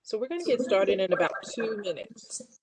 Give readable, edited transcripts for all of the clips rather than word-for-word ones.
So we're going to get started in about 2 minutes.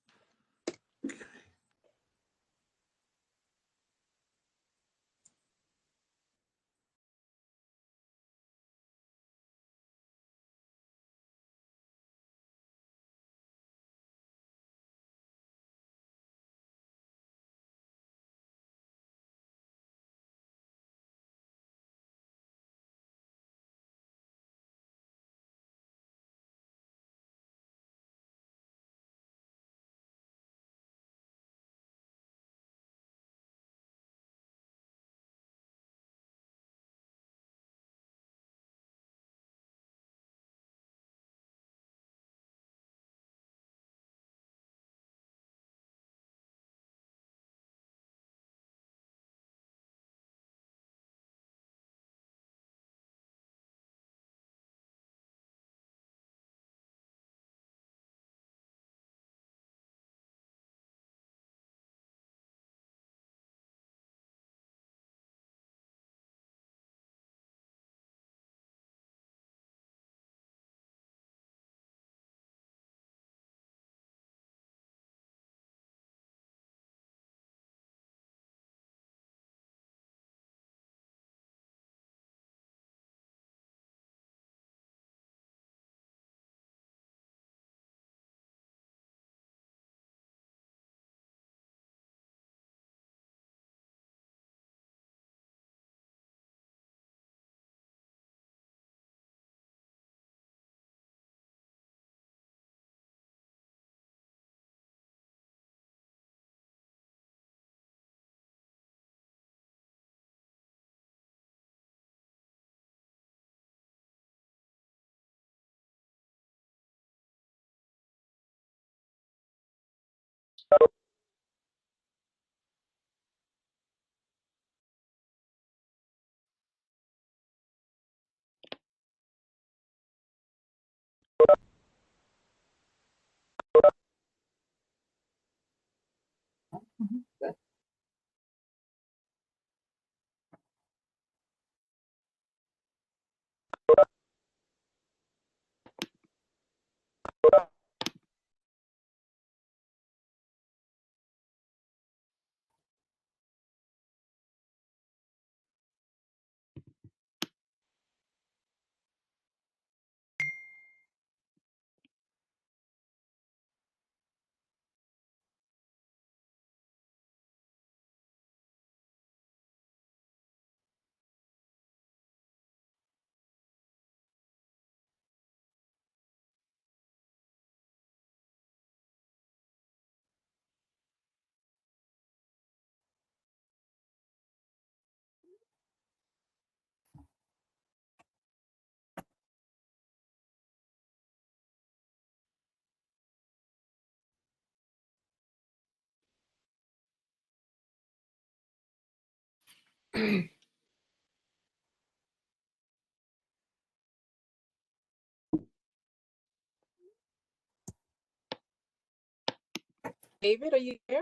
David, are you there?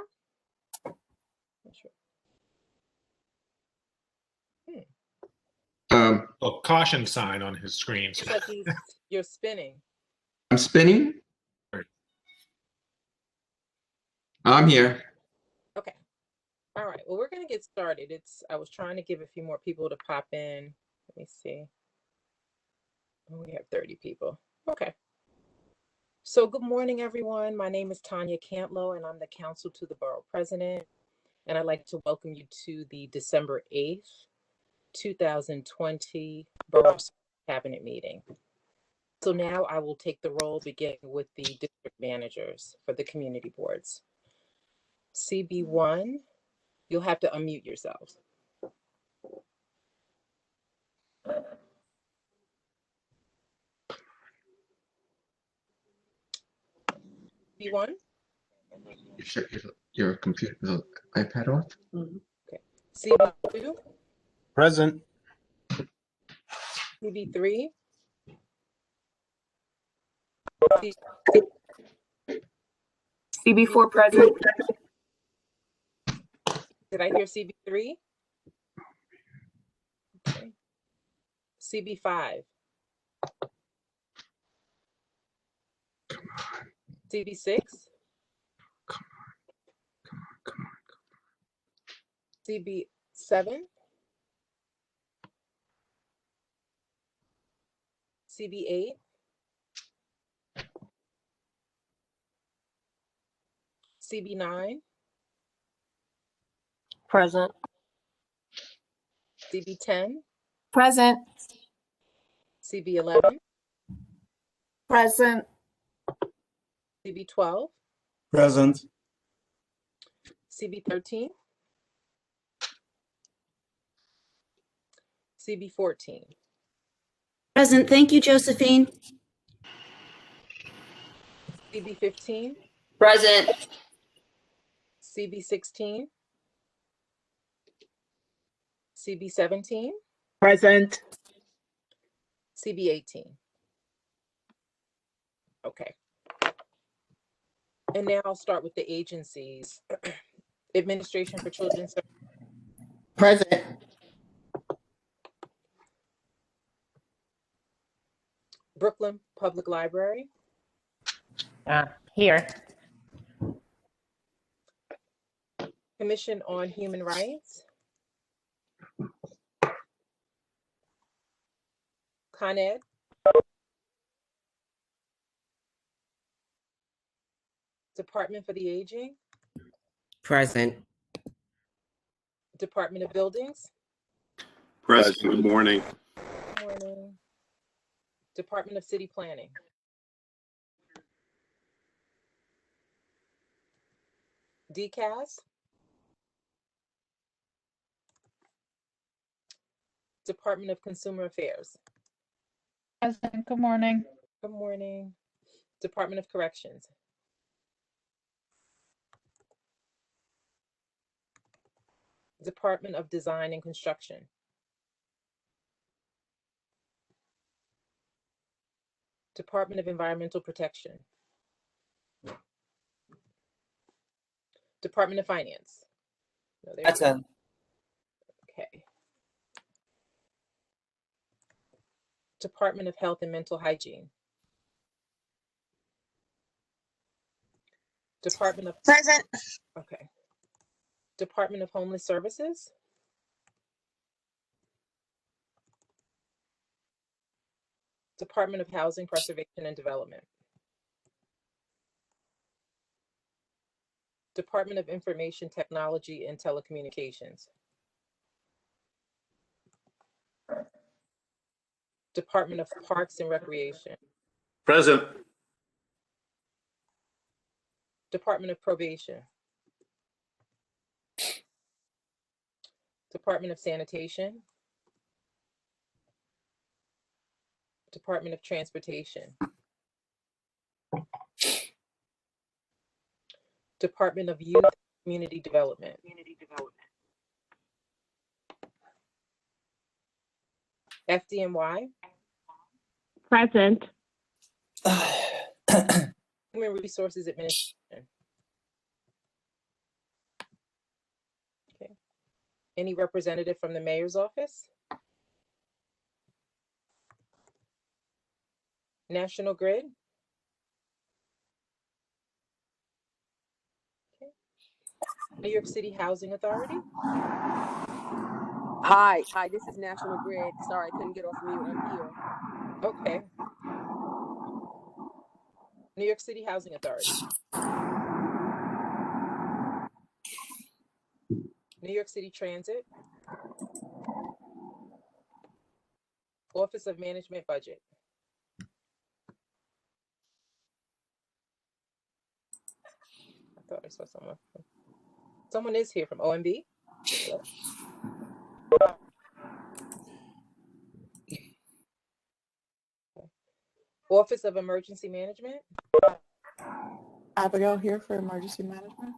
Not sure. A caution sign on his screen. It's like you're spinning. I'm spinning. I'm here. Okay. All right. Well, we're going to get started. I was trying to give a few more people to pop in. Let me see. Oh, we have 30 people. Okay. So good morning, everyone. My name is Tanya Cantlow, and I'm the counsel to the Borough President. And I'd like to welcome you to the December 8th, 2020 Borough Cabinet meeting. So now I will take the role, beginning with the district managers for the community boards. CB1, you'll have to unmute yourselves. CB1? You shut your computer, the iPad off? Okay. CB2? Present. CB3? CB4 present. Did I hear CB3? Okay. CB5? CB6? Come on. CB7? CB8? CB9? Present. CB10? Present. CB11? Present. CB12? Present. CB13? CB14? Present. Thank you, Josephine. CB15? Present. CB16? CB17? Present. CB18? Okay. And now I'll start with the agencies. Administration for Children's Services. Present. Brooklyn Public Library. Here. Commission on Human Rights. Con Ed. Department for the Aging. Present. Department of Buildings. Present. Good morning. Morning. Department of City Planning. DCAS. Department of Consumer Affairs. Present. Good morning. Good morning. Department of Corrections. Department of Design and Construction. Department of Environmental Protection. Department of Finance. No, there we go. Present. Okay. Department of Health and Mental Hygiene. Department of Present. Okay. Department of Homeless Services. Department of Housing Preservation and Development. Department of Information Technology and Telecommunications. Department of Parks and Recreation. Present. Department of Probation. Department of Sanitation. Department of Transportation. Department of Youth and Community Development. FDNY. Present. Human Resources Administration. Okay. Any representative from the mayor's office? National Grid. Okay. New York City Housing Authority. Hi, this is National Grid. Sorry, I couldn't get off mute. I'm here. Okay. New York City Housing Authority. New York City Transit. Office of Management Budget. I thought I saw someone. Someone is here from OMB. Hello? Office of Emergency Management. Abigail here for emergency management.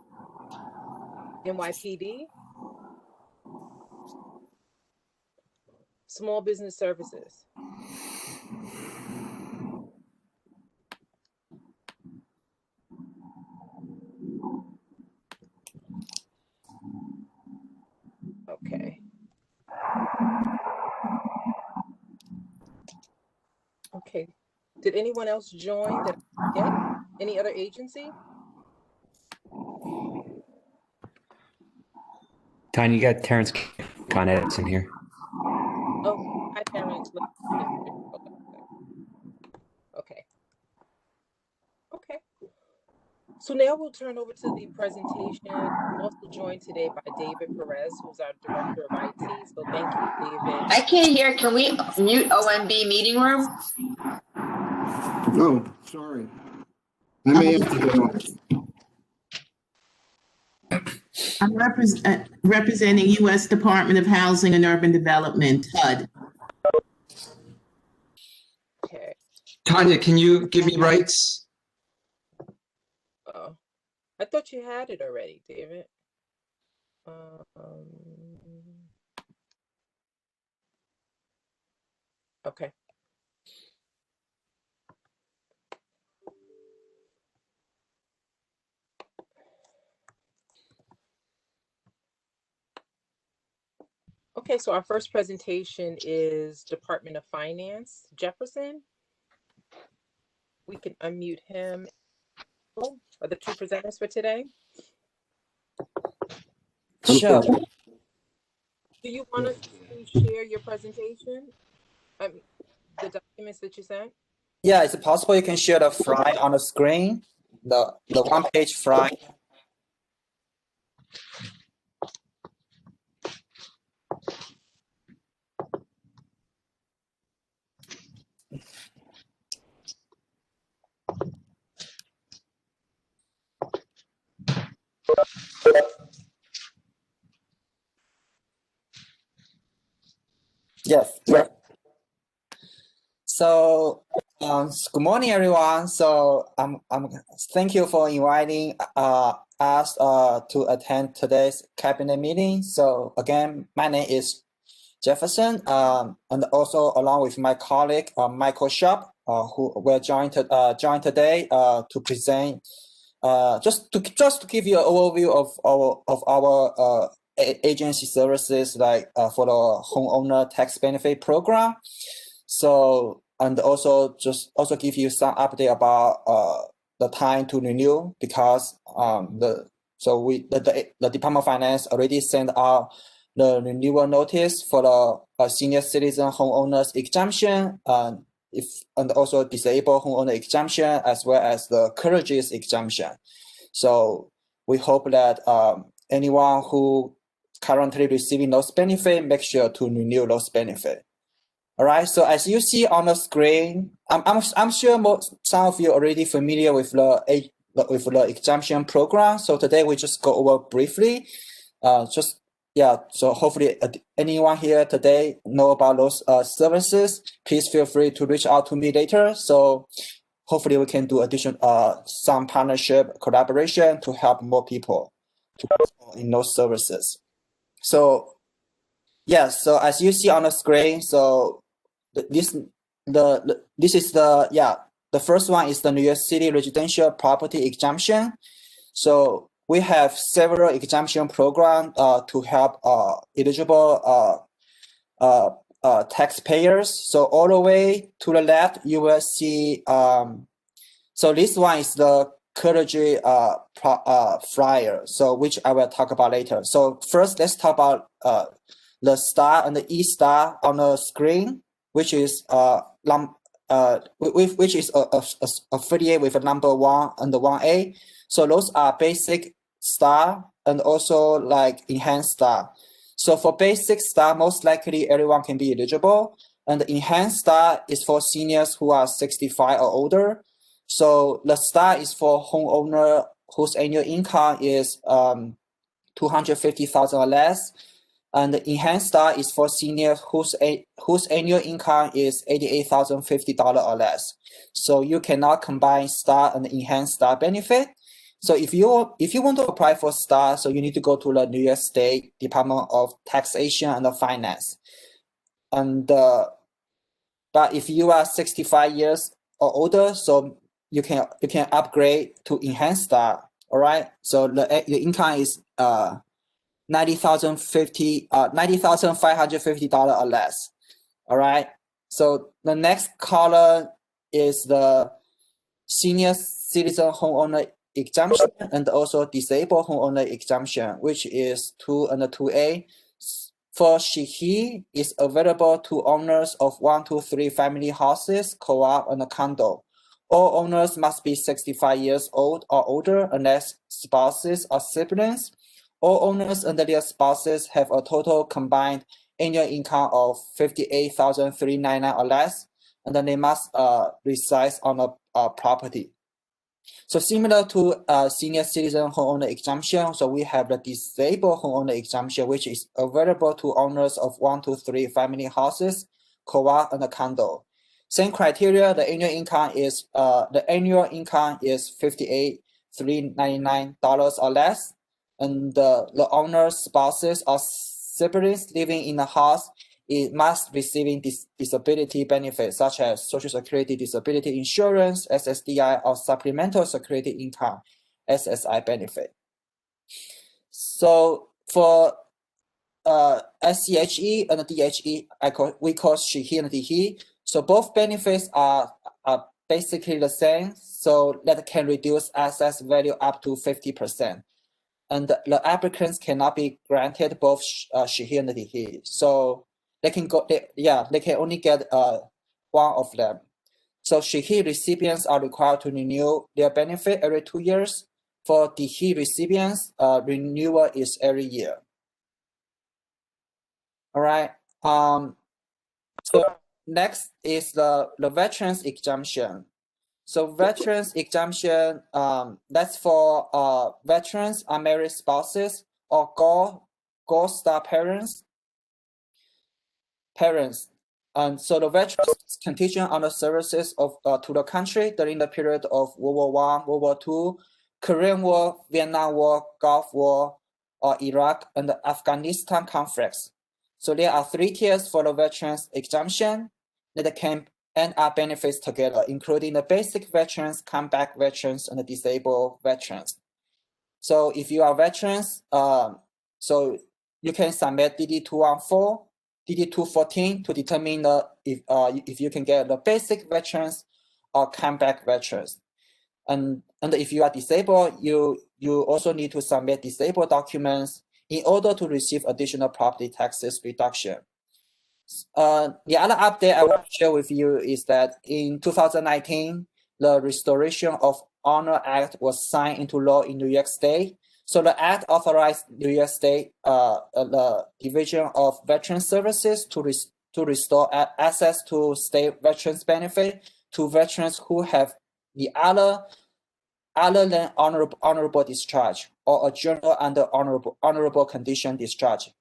NYPD. Small Business Services. Okay. Okay. Did anyone else join that? Yeah. Any other agency? Tanya, you got Terrence Con Edison here. Oh, hi, Terrence. Okay. Okay. So now we'll turn over to the presentation. I'm also joined today by David Perez, who's our Director of IT. So thank you, David. I can't hear. Can we mute OMB meeting room? Oh, sorry. I may have to get off. I'm representing U.S. Department of Housing and Urban Development, HUD. Okay. Tanya, can you give me rights? Oh, I thought you had it already, David. Okay. Okay, so our first presentation is Department of Finance, Jefferson. We can unmute him. Are the two presenters for today? Sure. Do you want us to share your presentation? The documents that you sent? Yeah, is it possible you can share the slide on the screen? The one-page slide. Yes. Yeah. So, good morning, everyone. So, thank you for inviting asked to attend today's cabinet meeting. So again, my name is Jefferson, and also along with my colleague Michael Sharp, who will join today to present just to give you an overview of our agency services, like for the homeowner tax benefit program. So, and also give you some update about the time to renew, because the Department of Finance already sent out the renewal notice for the senior citizen homeowners exemption, and also disabled homeowner exemption, as well as the courageous exemption. So we hope that anyone who currently receiving those benefits, make sure to renew those benefits. All right. So as you see on the screen, I'm sure some of you are already familiar with the exemption program. So today we just go over briefly. So hopefully anyone here today know about those services. Please feel free to reach out to me later. So hopefully we can do additional some partnership collaboration to help more people to in those services. So so as you see on the screen, so this is the first one is the New York City residential property exemption. So we have several exemption programs to help eligible taxpayers. So all the way to the left, you will see. So this one is the clergy flyer. So which I will talk about later. So first, let's talk about the star and the E star on the screen, which is which is affiliated with the number 1 and the 1A. So those are basic star and also like enhanced star. So for basic star, most likely everyone can be eligible, and the enhanced star is for seniors who are 65 or older. So the star is for homeowner whose annual income is 250,000 or less. And the enhanced star is for seniors whose annual income is $88,050 or less. So you cannot combine star and enhanced star benefit. So if you want to apply for star, so you need to go to the New York State Department of Taxation and Finance. And but if you are 65 years or older, so you can upgrade to enhanced star. All right. So the income is $90,550 or less. All right. So the next column is the senior citizen homeowner exemption and also disabled homeowner exemption, which is 2 and 2A. For she is available to owners of 1 to 3 family houses, co-op, and a condo. All owners must be 65 years old or older, unless spouses or siblings. All owners and their spouses have a total combined annual income of $58,399 or less, and then they must reside on a property. So similar to senior citizen homeowner exemption, so we have the disabled homeowner exemption, which is available to owners of 1 to 3 family houses, co-op, and a condo. Same criteria. The annual income is $58,399 or less, and the owner's spouses or siblings living in the house must receiving disability benefits such as Social Security Disability Insurance, SSDI, or Supplemental Security Income, SSI benefit. So for SCHE and DHE, we call she, and he. So both benefits are basically the same. So that can reduce assess value up to 50%. And the applicants cannot be granted both she and he. So they can only get one of them. So she recipients are required to renew their benefit every 2 years. For he recipients, renewal is every year. All right. So next is the veterans exemption. So veterans exemption, that's for veterans, unmarried spouses, or Gold Star parents. And so the veterans contingent on the services of to the country during the period of World War I, World War II, Korean War, Vietnam War, Gulf War, or Iraq and the Afghanistan conflicts. So there are 3 tiers for the veterans exemption that can and are benefits together, including the basic veterans, comeback veterans, and the disabled veterans. So if you are veterans, so you can submit DD-214, DD-214 to determine if you can get the basic veterans or comeback veterans. And if you are disabled, you also need to submit disabled documents in order to receive additional property taxes reduction. The other update I want to share with you is that in 2019, the Restoration of Honor Act was signed into law in New York State. So the act authorized New York State, the Division of Veteran Services to restore access to state veterans benefit to veterans who have the other than honorable discharge or a general under honorable condition discharge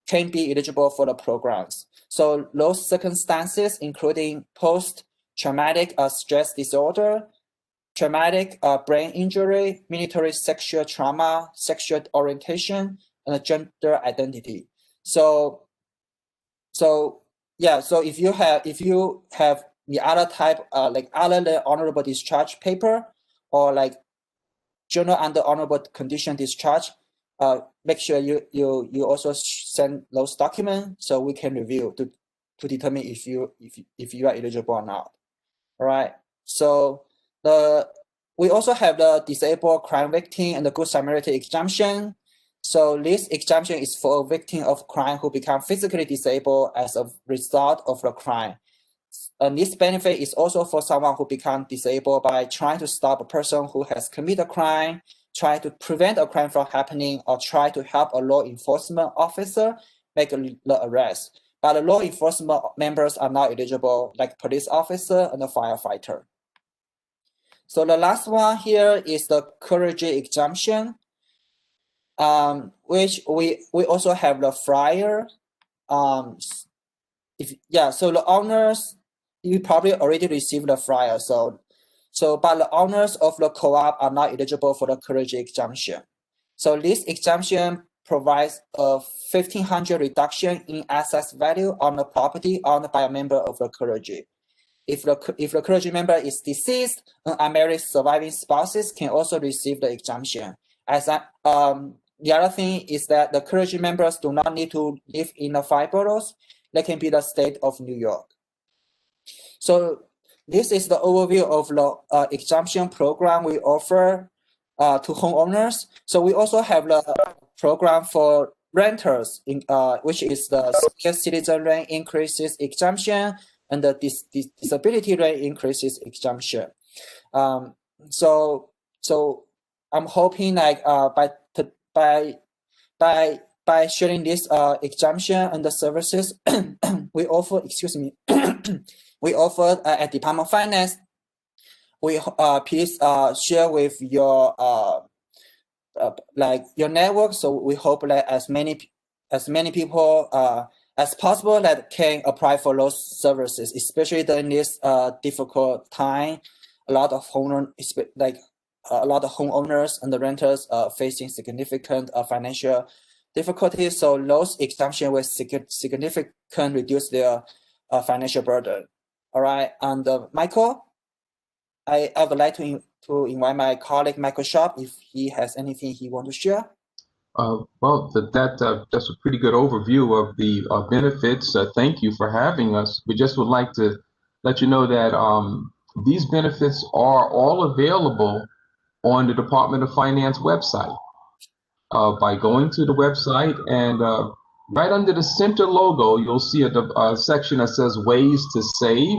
can be eligible for the programs. So those circumstances, including post-traumatic stress disorder, traumatic brain injury, military sexual trauma, sexual orientation, and gender identity. So if you have the other type, like other than honorable discharge paper, or like journal under honorable condition discharge, make sure you also send those documents so we can review to determine if you are eligible or not. All right. So we also have the disabled crime victim and the Good Samaritan exemption. So this exemption is for a victim of crime who become physically disabled as a result of the crime. And this benefit is also for someone who become disabled by trying to stop a person who has committed a crime, try to prevent a crime from happening, or try to help a law enforcement officer make the arrest. But the law enforcement members are not eligible, like police officer and a firefighter. So the last one here is the clergy exemption, which we also have the flyer. So the owners, you probably already received the flyer. But the owners of the co-op are not eligible for the clergy exemption. So this exemption provides a $1,500 reduction in assess value on the property owned by a member of the clergy. If the clergy member is deceased, unmarried surviving spouses can also receive the exemption. The other thing is that the clergy members do not need to live in the 5 boroughs. They can be the state of New York. So this is the overview of the exemption program we offer to homeowners. So we also have the program for renters, which is the senior citizen rent increases exemption and the disability rate increases exemption. So I'm hoping like by sharing this exemption and the services we offer, we offer at Department of Finance. We please share with your like your network. So we hope that as many people as possible that can apply for those services, especially during this difficult time. A lot of homeowners and the renters are facing significant financial difficulties. So those exemptions will significantly reduce their financial burden. All right, and Michael, I would like to invite my colleague Michael Sharp if he has anything he wants to share. Well, that's a pretty good overview of the benefits. Thank you for having us. We just would like to let you know that these benefits are all available on the Department of Finance website. By going to the website and right under the center logo, you'll see a section that says Ways to Save.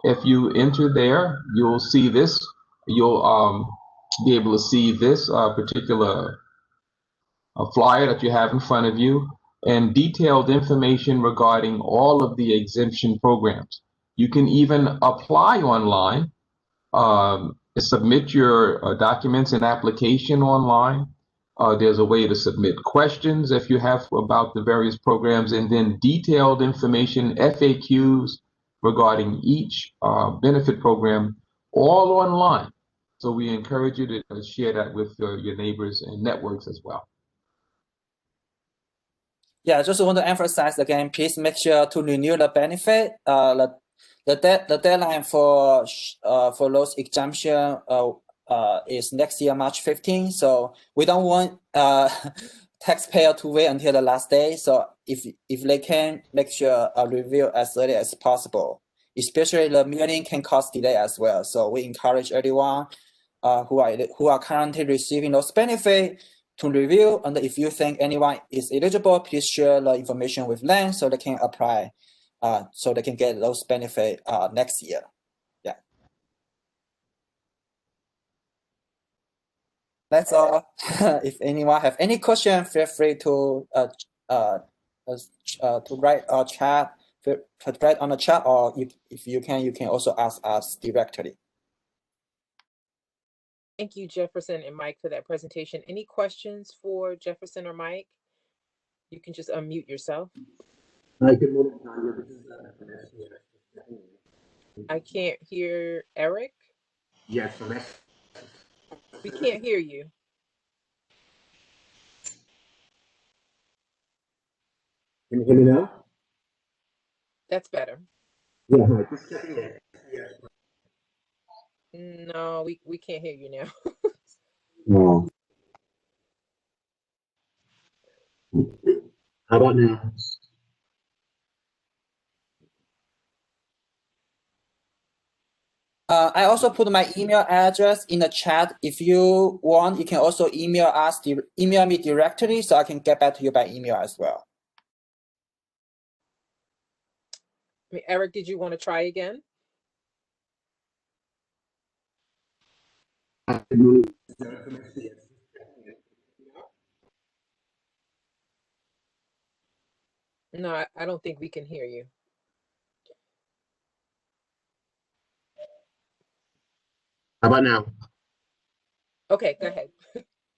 If you enter there, you'll see this. You'll be able to see this particular flyer that you have in front of you and detailed information regarding all of the exemption programs. You can even apply online, submit your documents and application online. There's a way to submit questions if you have about the various programs, and then detailed information, FAQs regarding each benefit program, all online. So we encourage you to share that with your neighbors and networks as well. Yeah, I just want to emphasize again, please make sure to renew the benefit. The deadline for those exemption is next year, March 15. So we don't want taxpayer to wait until the last day. So if they can, make sure a review as early as possible. Especially the mailing can cause delay as well. So we encourage everyone who are currently receiving those benefits to review, and if you think anyone is eligible, please share the information with them so they can apply, so they can get those benefits next year. Yeah. That's all. If anyone have any question, feel free to write a chat, write on the chat, or if you can also ask us directly. Thank you, Jefferson and Mike, for that presentation. Any questions for Jefferson or Mike? You can just unmute yourself. Hi, good morning, Tanya. I can't hear Eric. Yes, We can't hear you. can you hear me now? That's better. Yeah, hi. Just checking in. No, we can't hear you now. No. How about now? I also put my email address in the chat. If you want, you can also email me directly, so I can get back to you by email as well. Eric, did you want to try again? No, I don't think we can hear you. How about now? Okay, go ahead.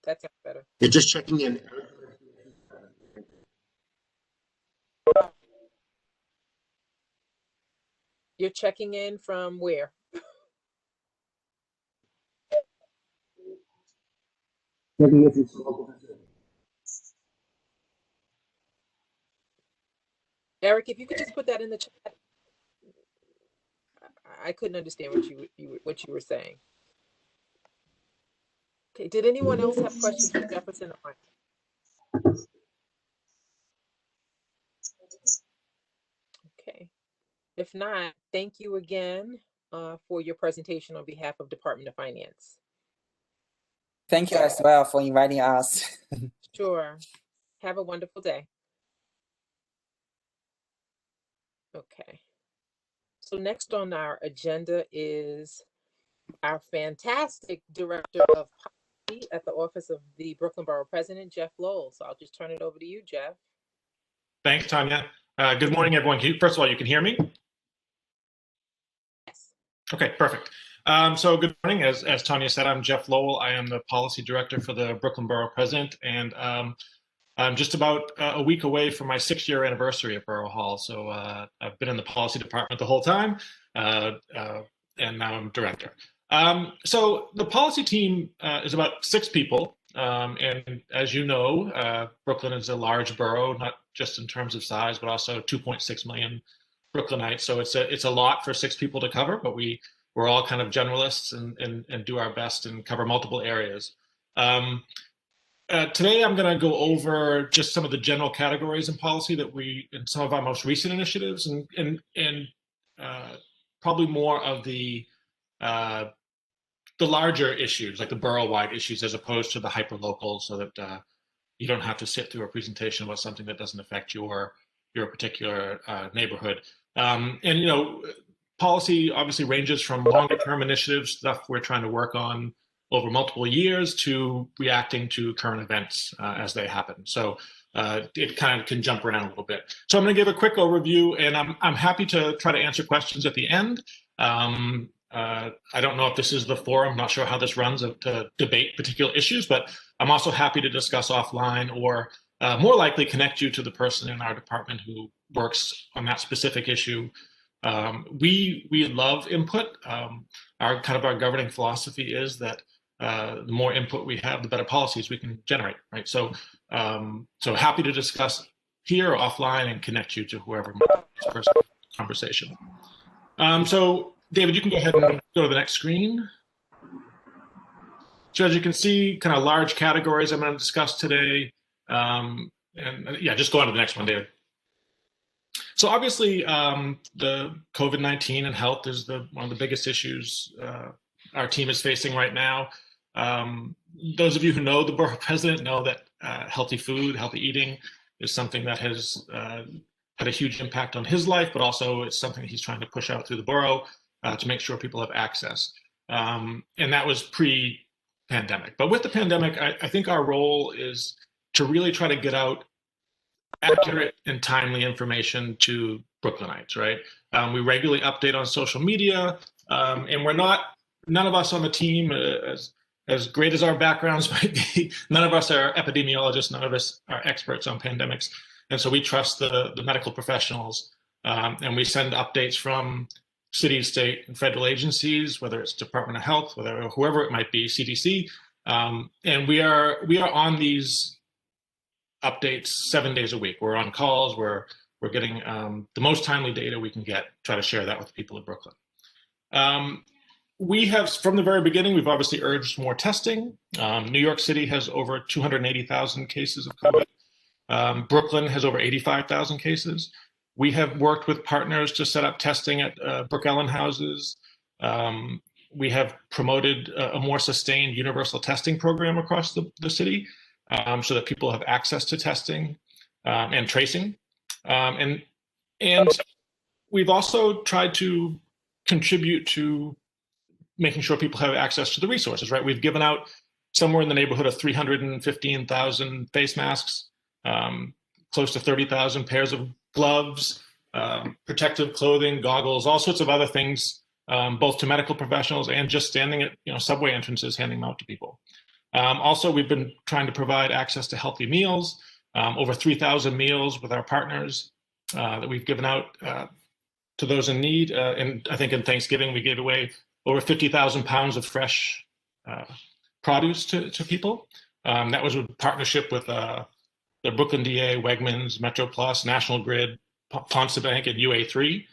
That sounds better. You're just checking in. You're checking in from where? Eric, if you could just put that in the chat. I couldn't understand what you were saying. Okay, did anyone else have questions for Jefferson or Mike? Okay. If not, thank you again for your presentation on behalf of Department of Finance. Thank you as well for inviting us. Sure. Have a wonderful day. Okay. So next on our agenda is our fantastic Director of Policy at the Office of the Brooklyn Borough President, Jeff Lowell. So I'll just turn it over to you, Jeff. Thanks, Tanya. Good morning, everyone. First of all, you can hear me? Yes. Okay, perfect. So good morning. As Tanya said, I'm Jeff Lowell. I am the Policy Director for the Brooklyn Borough President, and I'm just about a week away from my 6-year anniversary at Borough Hall. So I've been in the policy department the whole time, and now I'm director. So the policy team is about 6 people. And as you know, Brooklyn is a large borough, not just in terms of size, but also 2.6 million Brooklynites. So it's a lot for 6 people to cover, but we're all kind of generalists and do our best and cover multiple areas. Today, I'm going to go over just some of the general categories in policy that in some of our most recent initiatives, and probably more of the larger issues, like the borough-wide issues, as opposed to the hyper-local, so that you don't have to sit through a presentation about something that doesn't affect your particular neighborhood. And you know, policy obviously ranges from longer-term initiatives, stuff we're trying to work on over multiple years, to reacting to current events as they happen. So it kind of can jump around a little bit. So I'm going to give a quick overview, and I'm happy to try to answer questions at the end. I don't know if this is the forum. I'm not sure how this runs to debate particular issues, but I'm also happy to discuss offline, or more likely connect you to the person in our department who works on that specific issue We love input. Our governing philosophy is that the more input we have, the better policies we can generate, right? So happy to discuss here or offline and connect you to whoever this person conversation. So David, you can go ahead and go to the next screen. So as you can see, kind of large categories I'm going to discuss today. And yeah, just go on to the next one, David. So obviously, the COVID-19 and health is one of the biggest issues our team is facing right now. Those of you who know the Borough President know that healthy food, healthy eating is something that has had a huge impact on his life, but also it's something that he's trying to push out through the borough to make sure people have access. And that was pre-pandemic. But with the pandemic, I think our role is to really try to get out accurate and timely information to Brooklynites, right? We regularly update on social media, and none of us on the team, as great as our backgrounds might be, none of us are epidemiologists, none of us are experts on pandemics. And so we trust the medical professionals, and we send updates from city, state, and federal agencies, whether it's Department of Health, whoever it might be, CDC, and we are on these updates 7 days a week. We're on calls. We're getting the most timely data we can get. Try to share that with people of Brooklyn. We have, from the very beginning, we've obviously urged more testing. New York City has over 280,000 cases of COVID. Brooklyn has over 85,000 cases. We have worked with partners to set up testing at Brook Ellen houses. We have promoted a more sustained universal testing program across the city so that people have access to testing and tracing. And we've also tried to contribute to making sure people have access to the resources, right? We've given out somewhere in the neighborhood of 315,000 face masks, close to 30,000 pairs of gloves, protective clothing, goggles, all sorts of other things, both to medical professionals and just standing at subway entrances, handing them out to people. Also, we've been trying to provide access to healthy meals, over 3,000 meals with our partners that we've given out to those in need. And I think in Thanksgiving, we gave away over 50,000 pounds of fresh produce to people. That was a partnership with the Brooklyn DA, Wegmans, Metro Plus, National Grid, Ponce Bank, and UA3.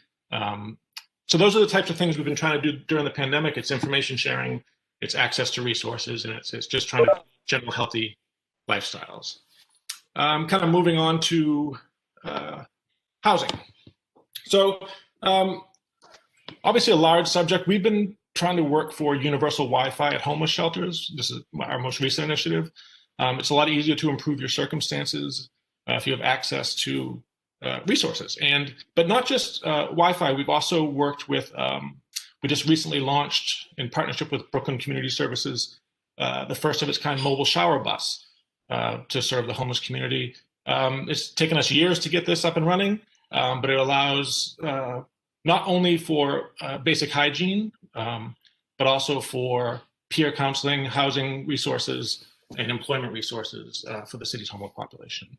So those are the types of things we've been trying to do during the pandemic. It's information sharing, it's access to resources, and it's just trying to general healthy lifestyles. Kind of moving on to housing. So obviously a large subject. We've been trying to work for universal Wi-Fi at homeless shelters. This is our most recent initiative. It's a lot easier to improve your circumstances if you have access to resources. But not just Wi-Fi, we've also worked with, we just recently launched in partnership with Brooklyn Community Services, the first of its kind mobile shower bus to serve the homeless community. It's taken us years to get this up and running, but it allows not only for basic hygiene, but also for peer counseling, housing resources, and employment resources for the city's homeless population.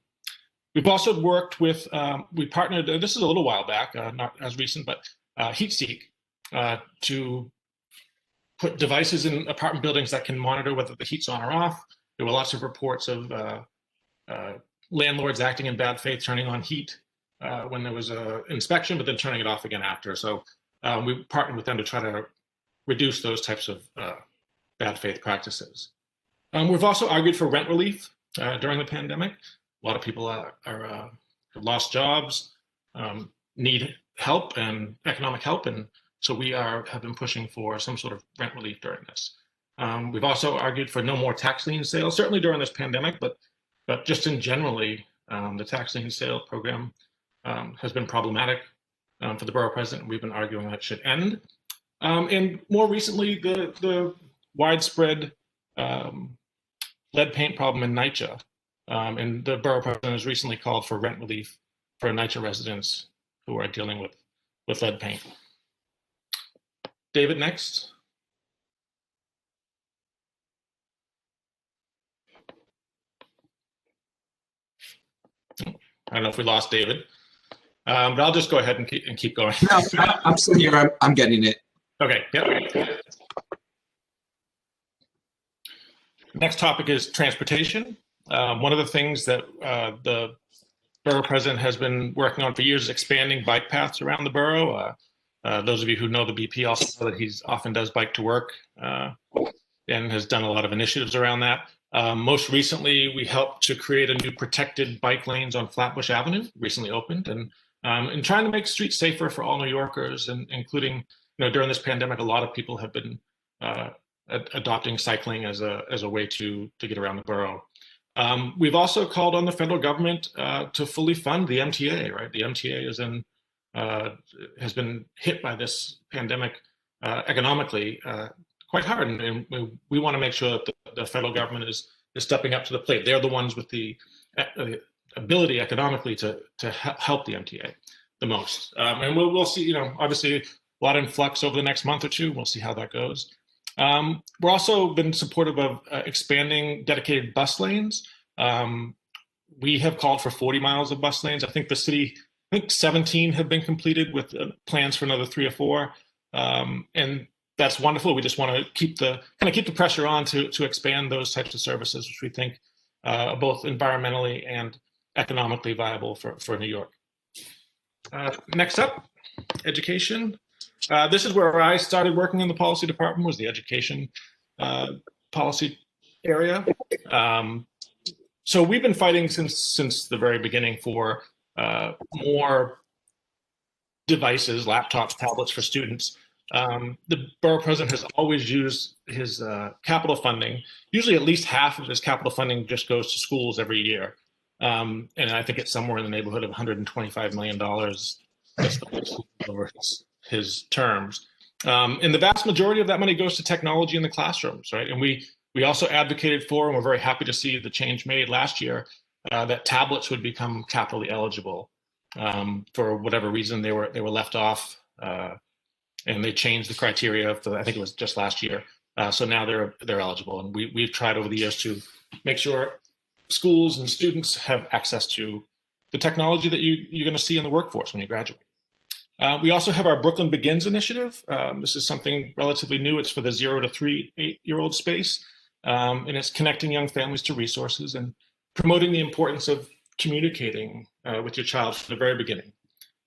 We've also worked with, we partnered, this is a little while back, not as recent, but HeatSeek to put devices in apartment buildings that can monitor whether the heat's on or off. There were lots of reports of landlords acting in bad faith, turning on heat when there was an inspection, but then turning it off again after. So we partnered with them to try to reduce those types of bad faith practices. We've also argued for rent relief during the pandemic. A lot of people have lost jobs, need help and economic help, and so we have been pushing for some sort of rent relief during this. We've also argued for no more tax lien sales, certainly during this pandemic, but just in generally, the tax lien sale program has been problematic for the borough president. We've been arguing that it should end. And more recently, the widespread lead paint problem in NYCHA. And the borough president has recently called for rent relief for NYCHA residents who are dealing with lead paint. David, next. I don't know if we lost David. But I'll just go ahead and keep going. No, I'm sitting here. I'm getting it. Okay. Yep. Next topic is transportation. One of the things that the borough president has been working on for years is expanding bike paths around the borough. Those of you who know the BP also know that he often does bike to work and has done a lot of initiatives around that. Most recently, we helped to create a new protected bike lanes on Flatbush Avenue, recently opened, and trying to make streets safer for all New Yorkers, and including, during this pandemic, a lot of people have been adopting cycling as a way to get around the borough. We've also called on the federal government to fully fund the MTA. Right, the MTA has been hit by this pandemic economically quite hard, and we want to make sure that the federal government is stepping up to the plate. They're the ones with the ability economically to help the MTA the most, and we'll see. Obviously, a lot in flux over the next month or two. We'll see how that goes. We're also been supportive of expanding dedicated bus lanes. We have called for 40 miles of bus lanes. I think the city, 17 have been completed with plans for another 3 or 4. And that's wonderful. We just want to keep the pressure on to expand those types of services, which we think are both environmentally and economically viable for New York. Next up, education. This is where I started working in the policy department, was the education policy area. So we've been fighting since the very beginning for more devices, laptops, tablets for students. The borough president has always used his capital funding. Usually at least half of his capital funding just goes to schools every year. And I think it's somewhere in the neighborhood of $125 million over his terms. And the vast majority of that money goes to technology in the classrooms, right? And we also advocated for, and we're very happy to see the change made last year, that tablets would become capitally eligible. For whatever reason, they were left off, and they changed the criteria I think it was just last year. So now they're eligible, and we've tried over the years to make sure schools and students have access to the technology that you're going to see in the workforce when you graduate. We also have our Brooklyn Begins initiative. This is something relatively new. It's for the 0 to 3-8-year-old space, and it's connecting young families to resources and promoting the importance of communicating with your child from the very beginning,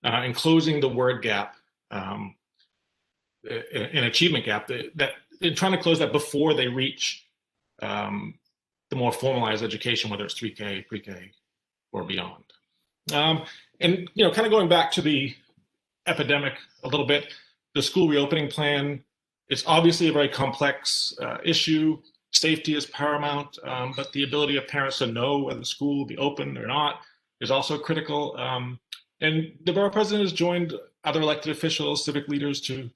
and closing the word gap, an achievement gap, that and trying to close that before they reach the more formalized education, whether it's 3K, pre-K, or beyond. And kind of going back to the epidemic a little bit, the school reopening plan, it's obviously a very complex issue. Safety is paramount, but the ability of parents to know whether the school will be open or not is also critical. And the borough president has joined other elected officials, civic leaders, to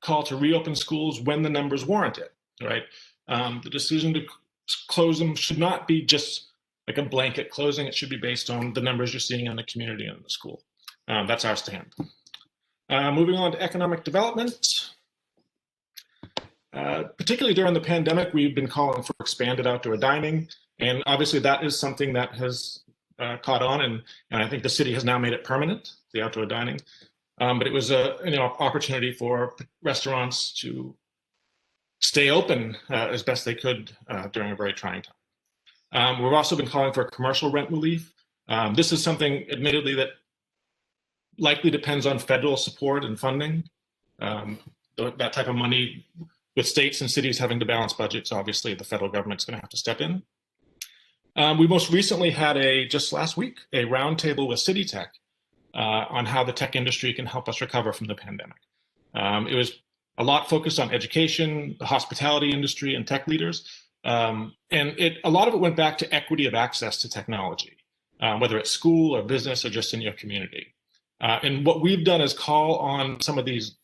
call to reopen schools when the numbers warrant it, right? The decision to close them should not be just like a blanket closing. It should be based on the numbers you're seeing in the community and the school. That's our stand. Moving on to economic development. Particularly during the pandemic, we've been calling for expanded outdoor dining. And obviously that is something that has caught on, and I think the city has now made it permanent, the outdoor dining. But it was an opportunity for restaurants to stay open as best they could during a very trying time. We've also been calling for commercial rent relief. This is something, admittedly, that likely depends on federal support and funding. That type of money, with states and cities having to balance budgets, obviously the federal government's going to have to step in. We most recently had just last week, a roundtable with City Tech on how the tech industry can help us recover from the pandemic. It was a lot focused on education, the hospitality industry, and tech leaders. And a lot of it went back to equity of access to technology, whether it's school or business or just in your community. And what we've done is call on some of these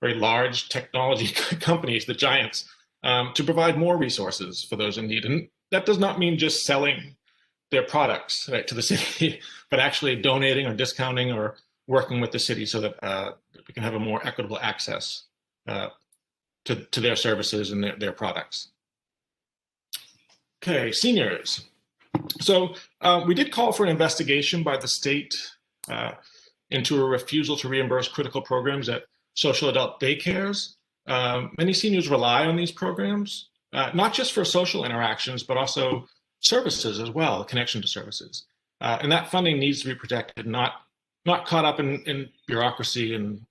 very large technology companies, the giants, to provide more resources for those in need. And that does not mean just selling their products, right, to the city, but actually donating or discounting or working with the city so that we can have a more equitable access to their services and their products. Okay, seniors. So we did call for an investigation by the state into a refusal to reimburse critical programs at social adult daycares. Many seniors rely on these programs, not just for social interactions, but also services as well, connection to services. And that funding needs to be protected, not caught up in bureaucracy and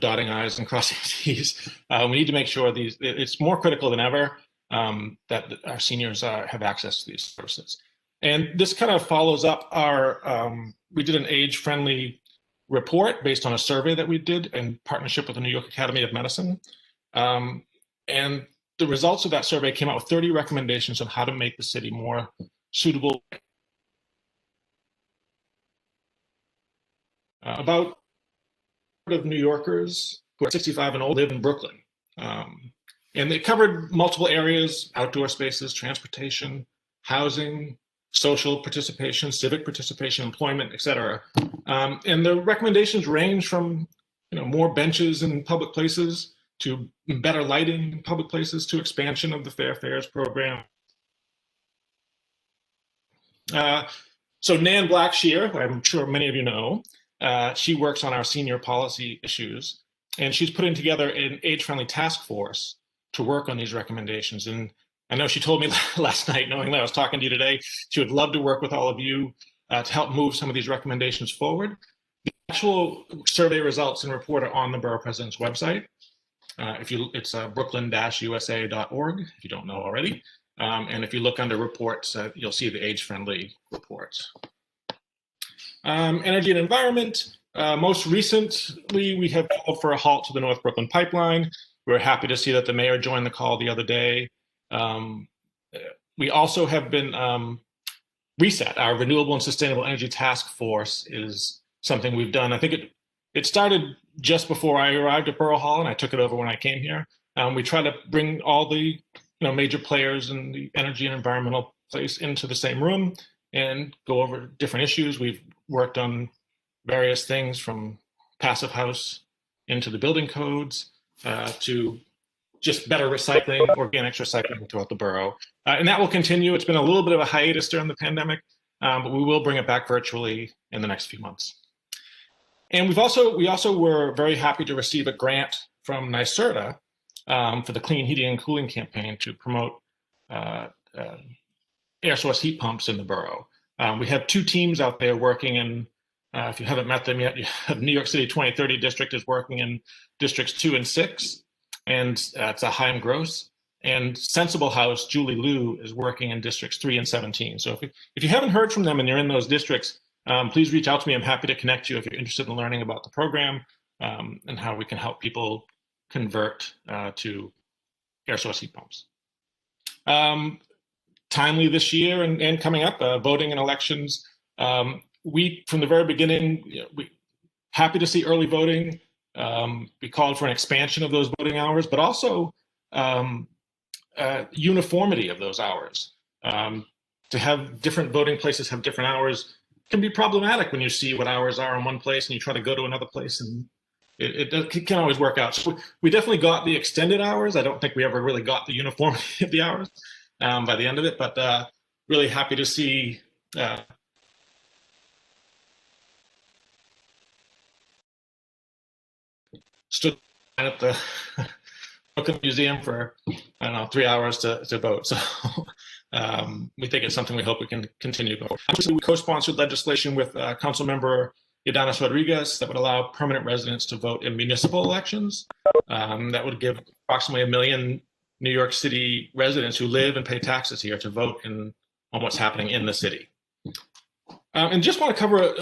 dotting I's and crossing T's. We need to make sure it's more critical than ever that our seniors have access to these services. And this kind of follows up we did an age-friendly report based on a survey that we did in partnership with the New York Academy of Medicine. And the results of that survey came out with 30 recommendations on how to make the city more suitable. About of New Yorkers who are 65 and old live in Brooklyn. And they covered multiple areas: outdoor spaces, transportation, housing, social participation, civic participation, employment, et cetera. And the recommendations range from more benches in public places to better lighting in public places to expansion of the Fair Fares program. So Nan Blackshear, who I'm sure many of you know, she works on our senior policy issues, and she's putting together an age-friendly task force to work on these recommendations. And I know she told me last night, knowing that I was talking to you today, she would love to work with all of you to help move some of these recommendations forward. The actual survey results and report are on the Borough President's website. It's brooklyn-usa.org, if you don't know already. And if you look under reports, you'll see the age-friendly reports. Energy and environment. Most recently, we have called for a halt to the North Brooklyn pipeline. We're happy to see that the mayor joined the call the other day. We also have been reset. Our Renewable and Sustainable Energy Task Force is something we've done. I think it started just before I arrived at Borough Hall, and I took it over when I came here. We try to bring all the major players in the energy and environmental place into the same room and go over different issues. We've worked on various things from passive house into the building codes to just better recycling, organics recycling throughout the borough. And that will continue. It's been a little bit of a hiatus during the pandemic, but we will bring it back virtually in the next few months. And we also were very happy to receive a grant from NYSERDA for the Clean Heating and Cooling campaign to promote air source heat pumps in the borough. We have two teams out there working in, if you haven't met them yet, you have New York City 2030 District is working in districts 2 and 6, and it's a Haim Gross. And Sensible House, Julie Liu, is working in districts 3 and 17. So if you haven't heard from them and you're in those districts, please reach out to me. I'm happy to connect you if you're interested in learning about the program and how we can help people convert to air source heat pumps. Timely this year and coming up, voting and elections. We, from the very beginning, we happy to see early voting. We called for an expansion of those voting hours, but also uniformity of those hours. To have different voting places have different hours can be problematic when you see what hours are in one place and you try to go to another place, and it can't always work out. So we definitely got the extended hours. I don't think we ever really got the uniformity of the hours by the end of it, but really happy to see stood at the Brooklyn Museum for, 3 hours to vote. So we think it's something we hope we can continue going. We co-sponsored legislation with Councilmember Yadanis Rodriguez that would allow permanent residents to vote in municipal elections. That would give approximately 1 million New York City residents who live and pay taxes here to vote on what's happening in the city. And just want to cover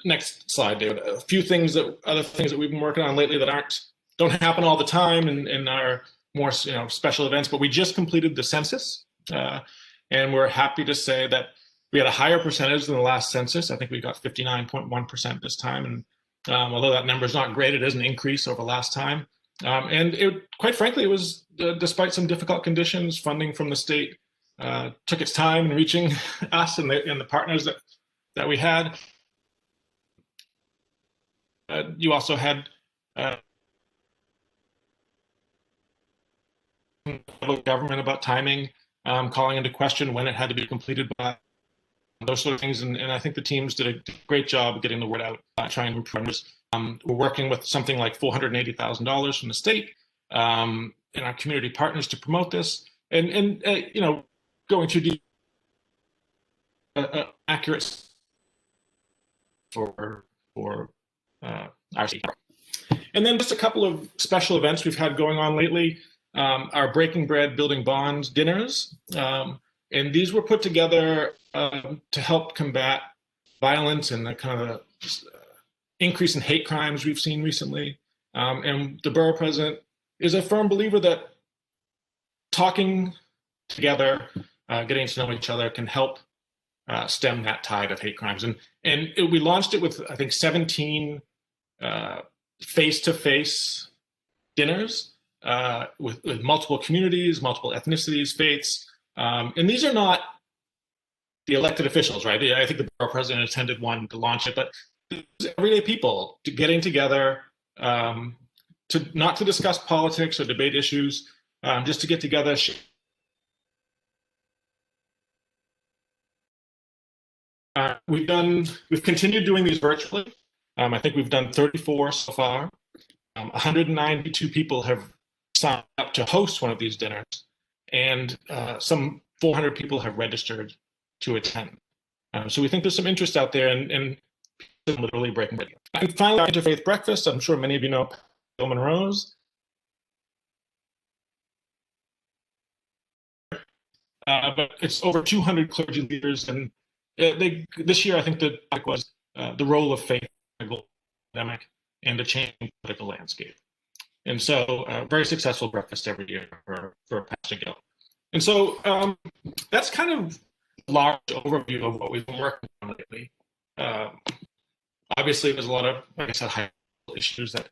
next slide, David. A few things other things that we've been working on lately that don't happen all the time in our more special events. But we just completed the census, and we're happy to say that we had a higher percentage than the last census. I think we got 59.1% this time, and although that number is not great, it is an increase over last time. And quite frankly, it was despite some difficult conditions. Funding from the state took its time in reaching us and the partners that we had. You also had government about timing, calling into question when it had to be completed by. those sort of things. And I think the teams did a great job of getting the word out, trying to improve numbers. We're working with something like $480,000 from the state and our community partners to promote this, and you know, going through deep, accurate for our state. And then just a couple of special events we've had going on lately. Our Breaking Bread Building Bonds dinners. And these were put together to help combat violence and the kind of increase in hate crimes we've seen recently. And the borough president is a firm believer that talking together, getting to know each other can help stem that tide of hate crimes. And we launched it with, I think, 17 face-to-face dinners with multiple communities, multiple ethnicities, faiths. And these are not the elected officials, right? I think the borough president attended one to launch it, but everyday people getting together not to discuss politics or debate issues, just to get together. We've continued doing these virtually. I think we've done 34 so far. 192 people have signed up to host one of these dinners, and some 400 people have registered to attend. So we think there's some interest out there, and literally breaking bread. And finally, our interfaith breakfast. I'm sure many of you know Monroe's. But it's over 200 clergy leaders, and this year I think the topic was the role of faith in the global pandemic and the changing political landscape. And so, very successful breakfast every year for Pastor Gill. And so that's kind of a large overview of what we've been working on lately. Obviously, there's a lot of, like I said, high issues that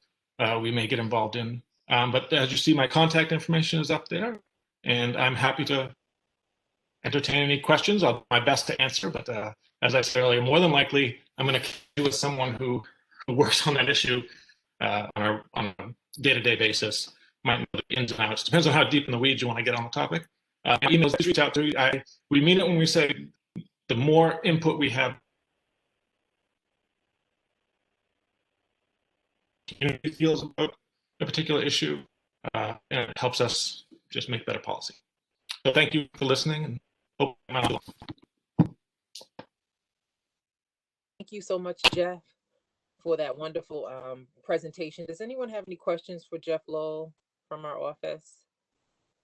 we may get involved in. But as you see, my contact information is up there, and I'm happy to entertain any questions. I'll do my best to answer, but as I said earlier, more than likely, I'm going to connect with someone who works on that issue on a day-to-day basis. Might know the ins and outs. Depends on how deep in the weeds you want to get on the topic. Emails, please reach out to me. We mean it when we say the more input we have, community feels about a particular issue, and it helps us just make better policy. So thank you for listening, and hope thank you so much, Jeff, for that wonderful presentation. Does anyone have any questions for Jeff Lowell from our office?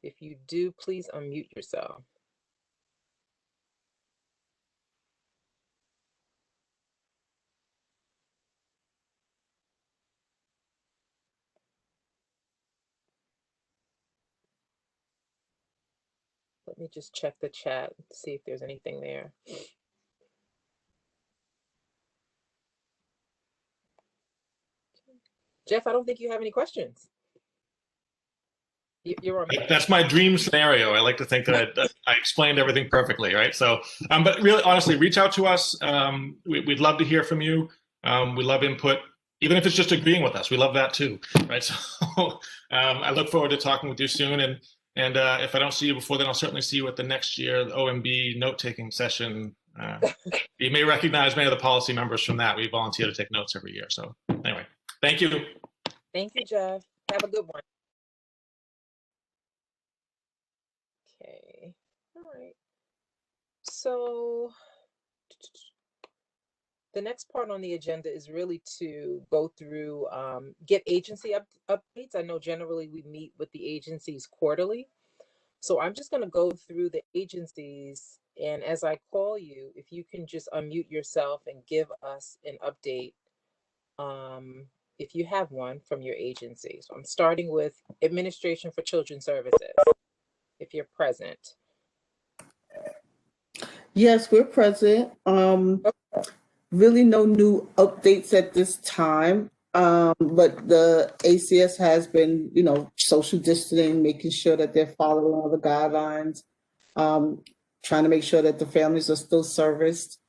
If you do, please unmute yourself. Let me just check the chat, see if there's anything there. Jeff, I don't think you have any questions. You're on. That's my dream scenario. I like to think that I explained everything perfectly, right? So, but really, honestly, reach out to us. We'd love to hear from you. We love input, even if it's just agreeing with us. We love that too, right? So, I look forward to talking with you soon. And if I don't see you before then, I'll certainly see you at the next year the OMB note-taking session. You may recognize many of the policy members from that. We volunteer to take notes every year. So, anyway, thank you. Thank you, Jeff. Have a good one. Okay. All right. So the next part on the agenda is really to go through, get agency updates. I know generally we meet with the agencies quarterly. So I'm just going to go through the agencies, and as I call you, if you can just unmute yourself and give us an update, if you have one from your agency. So I'm starting with Administration for Children's Services, if you're present. Yes, we're present. Really no new updates at this time, but the ACS has been, social distancing, making sure that they're following all the guidelines, trying to make sure that the families are still serviced.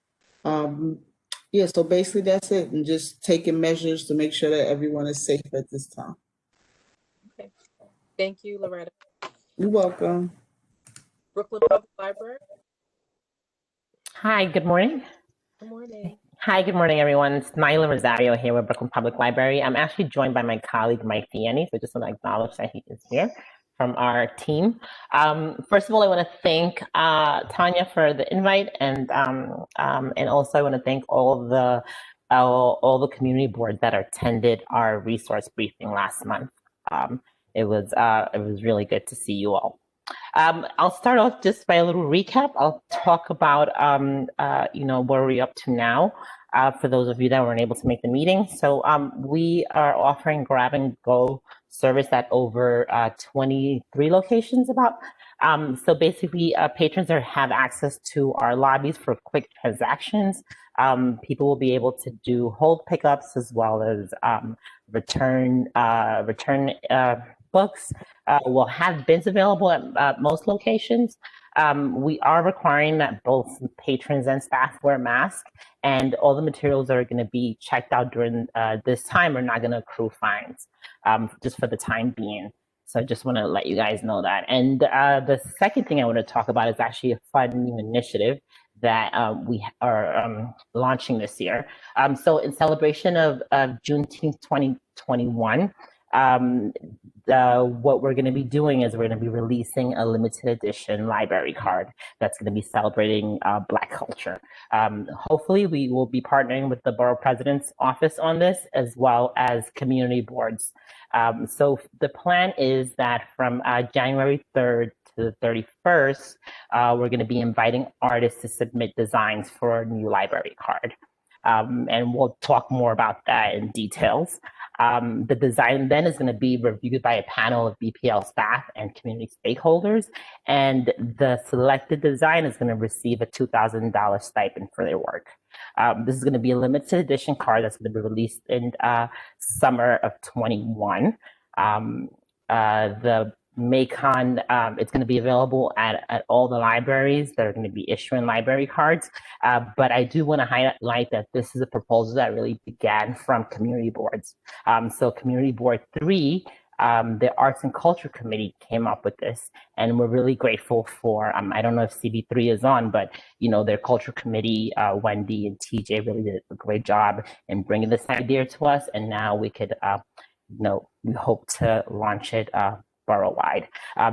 Yeah, so basically that's it, and just taking measures to make sure that everyone is safe at this time. Okay, thank you, Loretta. You're welcome. Brooklyn Public Library. Hi, good morning. Good morning. Hi, good morning, everyone. It's Nyla Rosario here with Brooklyn Public Library. I'm actually joined by my colleague, Mike Fieni, so just want to acknowledge that he is here from our team. First of all, I want to thank Tanya for the invite, and also I want to thank all the community boards that attended our resource briefing last month. It was really good to see you all. I'll start off just by a little recap. I'll talk about, where we're up to now for those of you that weren't able to make the meeting. So we are offering grab and go service at over 23 locations about. So basically, patrons have access to our lobbies for quick transactions. People will be able to do hold pickups as well as return books. Will have bins available at most locations. We are requiring that both patrons and staff wear masks, and all the materials that are going to be checked out during this time are not going to accrue fines, just for the time being. So I just want to let you guys know that. And the second thing I want to talk about is actually a fun new initiative that we are launching this year. So in celebration of Juneteenth 2021, what we're going to be doing is we're going to be releasing a limited edition library card that's going to be celebrating Black culture. Hopefully, we will be partnering with the Borough President's office on this, as well as community boards. So the plan is that from January 3rd to the 31st, we're going to be inviting artists to submit designs for a new library card. And we'll talk more about that in details. The design then is going to be reviewed by a panel of BPL staff and community stakeholders, and the selected design is going to receive a $2,000 stipend for their work. This is going to be a limited edition card that's going to be released in summer of 21. The Maycon, it's going to be available at all the libraries that are going to be issuing library cards. But I do want to highlight that this is a proposal that really began from community boards. So Community Board 3, the Arts and Culture Committee came up with this, and we're really grateful for, I don't know if CB3 is on, but their culture committee, Wendy and TJ really did a great job in bringing this idea to us, and now we could, we hope to launch it borough-wide.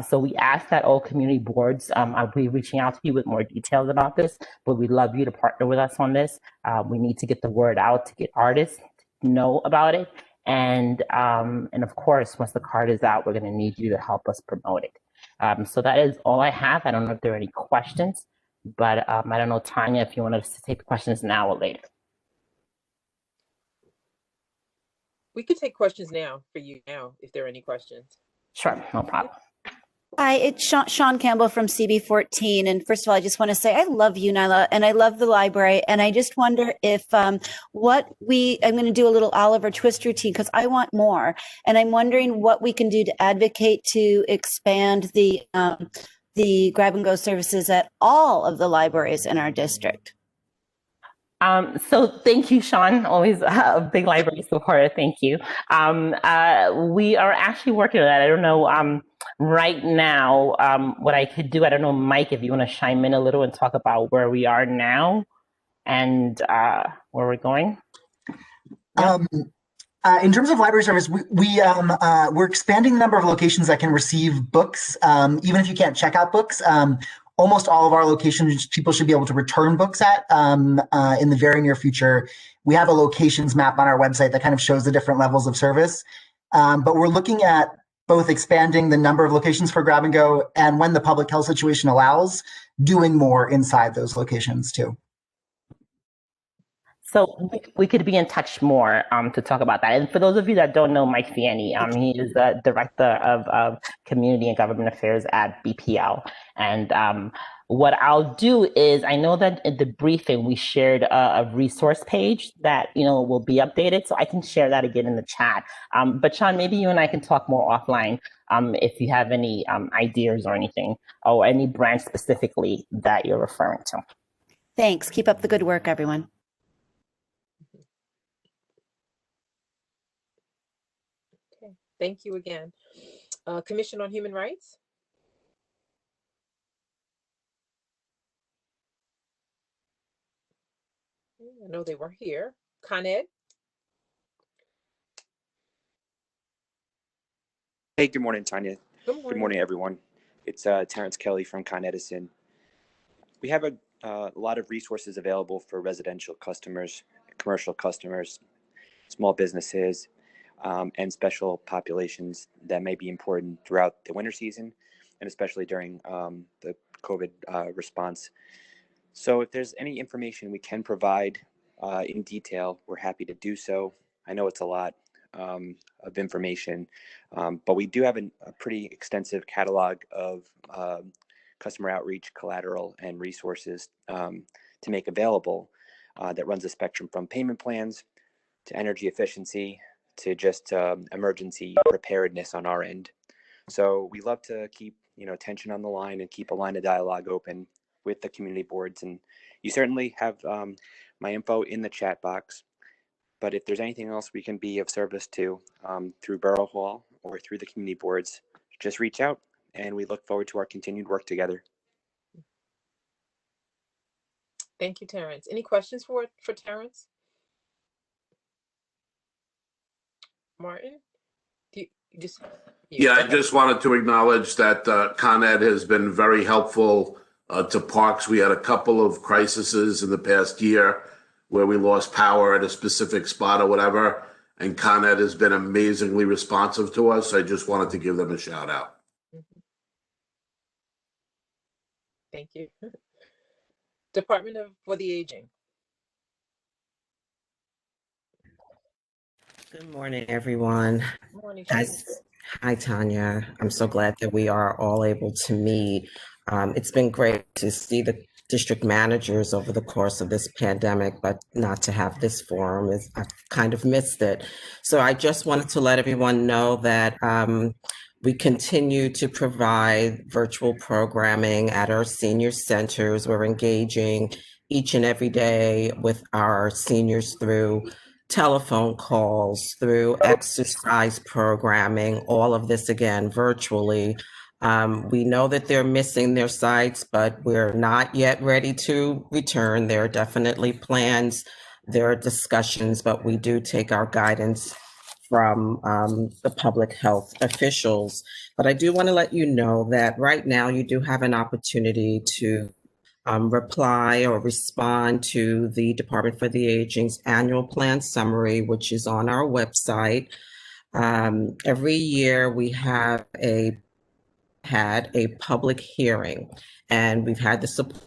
So we ask that all community boards, I'll be reaching out to you with more details about this, but we'd love you to partner with us on this. We need to get the word out to get artists to know about it. And of course, once the card is out, we're going to need you to help us promote it. So that is all I have. I don't know if there are any questions, but I don't know, Tanya, if you want us to take the questions now or later. We could take questions now for you now, if there are any questions. Sure, no problem. Hi, it's Sean Campbell from CB14. And first of all, I just want to say I love you, Nyla, and I love the library. And I just wonder if I'm going to do a little Oliver Twist routine because I want more. And I'm wondering what we can do to advocate to expand the grab and go services at all of the libraries in our district. So thank you, Sean. Always a big library supporter. Thank you. We are actually working on that. I don't know right now what I could do. I don't know, Mike, if you want to chime in a little and talk about where we are now and where we're going. In terms of library service, we're expanding the number of locations that can receive books, even if you can't check out books. Almost all of our locations, people should be able to return books at in the very near future. We have a locations map on our website that kind of shows the different levels of service. But we're looking at both expanding the number of locations for grab and go, and when the public health situation allows, doing more inside those locations too. So we could be in touch more to talk about that. And for those of you that don't know Mike Fieni, he is the Director of Community and Government Affairs at BPL. And what I'll do is, I know that in the briefing, we shared a resource page that, will be updated. So I can share that again in the chat. But Sean, maybe you and I can talk more offline if you have any ideas or anything, or any branch specifically that you're referring to. Thanks. Keep up the good work, everyone. Thank you again. Commission on Human Rights. I know they were here. Con Ed? Hey, good morning, Tanya. Good morning. Good morning, everyone. It's Terrence Kelly from Con Edison. We have a lot of resources available for residential customers, commercial customers, small businesses, and special populations that may be important throughout the winter season, and especially during the COVID response. So if there's any information we can provide in detail, we're happy to do so. I know it's a lot of information, but we do have a pretty extensive catalog of customer outreach, collateral, and resources to make available that runs a spectrum from payment plans to energy efficiency to just emergency preparedness on our end. So we love to keep tension on the line and keep a line of dialogue open with the community boards. And you certainly have my info in the chat box. But if there's anything else we can be of service to through Borough Hall or through the community boards, just reach out, and we look forward to our continued work together. Thank you, Terrence. Any questions for Terrence? Martin? Yeah, I just wanted to acknowledge that Con Ed has been very helpful to parks. We had a couple of crises in the past year where we lost power at a specific spot or whatever, and Con Ed has been amazingly responsive to us. I just wanted to give them a shout out. Thank you. Department for the Aging. Good morning, everyone. Good morning. Hi, Tanya. I'm so glad that we are all able to meet. It's been great to see the district managers over the course of this pandemic, but not to have this forum. I've kind of missed it. So I just wanted to let everyone know that we continue to provide virtual programming at our senior centers. We're engaging each and every day with our seniors through telephone calls, through exercise programming, all of this again virtually. We know that they're missing their sites, but we're not yet ready to return. There are definitely plans, there are discussions, but we do take our guidance from the public health officials. But I do want to let you know that right now you do have an opportunity to reply or respond to the Department for the Aging's annual plan summary, which is on our website. Every year we have had a public hearing, and we've had the support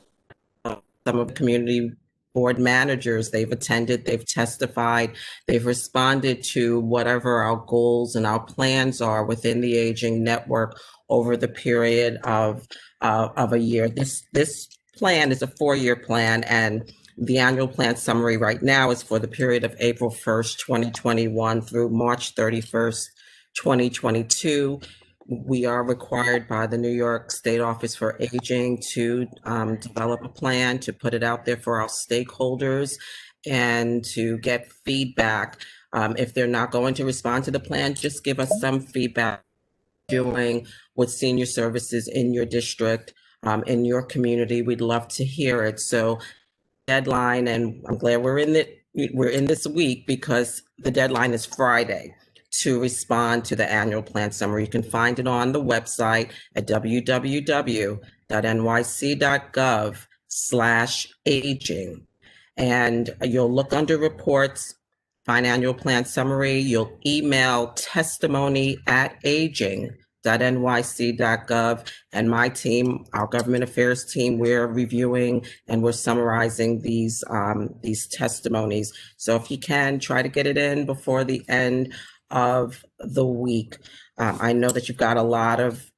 of some of the community board managers. They've attended, they've testified, they've responded to whatever our goals and our plans are within the aging network over the period of a year. This plan is a 4-year plan, and the annual plan summary right now is for the period of April 1st, 2021 through March 31st, 2022. We are required by the New York State Office for Aging to develop a plan, to put it out there for our stakeholders and to get feedback. If they're not going to respond to the plan, just give us some feedback doing with senior services in your district, in your community. We'd love to hear it. So deadline, and I'm glad we're in this week, because the deadline is Friday to respond to the annual plan summary. You can find it on the website at www.nyc.gov/aging. And you'll look under reports, find annual plan summary. You'll email testimony@aging.nyc.gov. And my team, our government affairs team, we're reviewing and we're summarizing these testimonies. So if you can, try to get it in before the end of the week. I know that you've got a lot of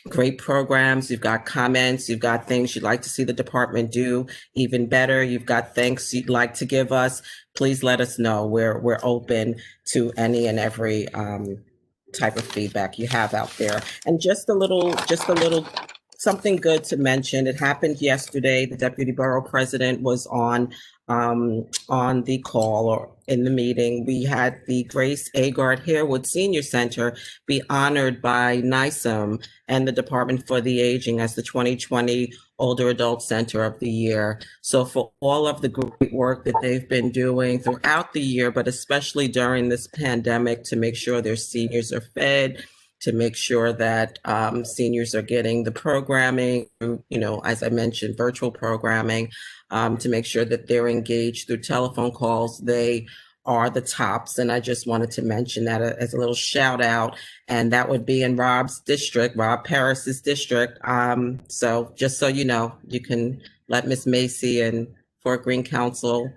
great programs, you've got comments, you've got things you'd like to see the department do even better, you've got thanks you'd like to give us. Please let us know. We're open to any and every type of feedback you have out there. And just a little something good to mention. It happened yesterday. The Deputy Borough President was on the call or in the meeting. We had the Grace Agard Harewood Senior Center be honored by NISM and the Department for the Aging as the 2020 Older Adult Center of the Year. So for all of the great work that they've been doing throughout the year, but especially during this pandemic, to make sure their seniors are fed, to make sure that seniors are getting the programming, as I mentioned, virtual programming, to make sure that they're engaged through telephone calls. They are the tops. And I just wanted to mention that as a little shout out. And that would be in Rob's district, Rob Paris's district. So just so you know, you can let Miss Macy and Fort Greene Council,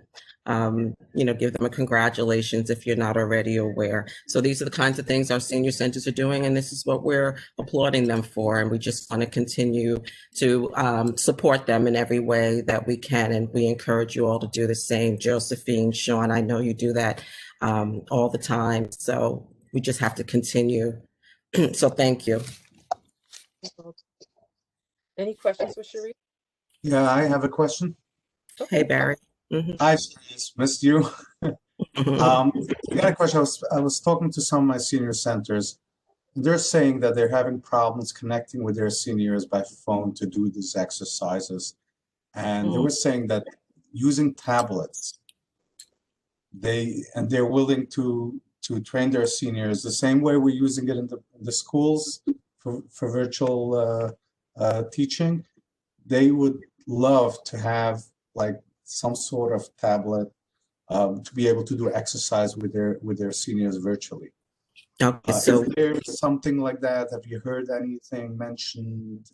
give them a congratulations if you're not already aware. So these are the kinds of things our senior centers are doing, and this is what we're applauding them for. And we just want to continue to support them in every way that we can. And we encourage you all to do the same. Josephine, Sean, I know you do that all the time. So we just have to continue. So thank you. Any questions for Sharice? Yeah, I have a question. Hey, Barry. Hi, Sharice, missed you. I got a question. I was talking to some of my senior centers. They're saying that they're having problems connecting with their seniors by phone to do these exercises. And they were saying that using tablets, they're willing to train their seniors the same way we're using it in the schools for virtual teaching. They would love to have like some sort of tablet to be able to do exercise with their seniors virtually. Okay, so is there something like that? Have you heard anything mentioned?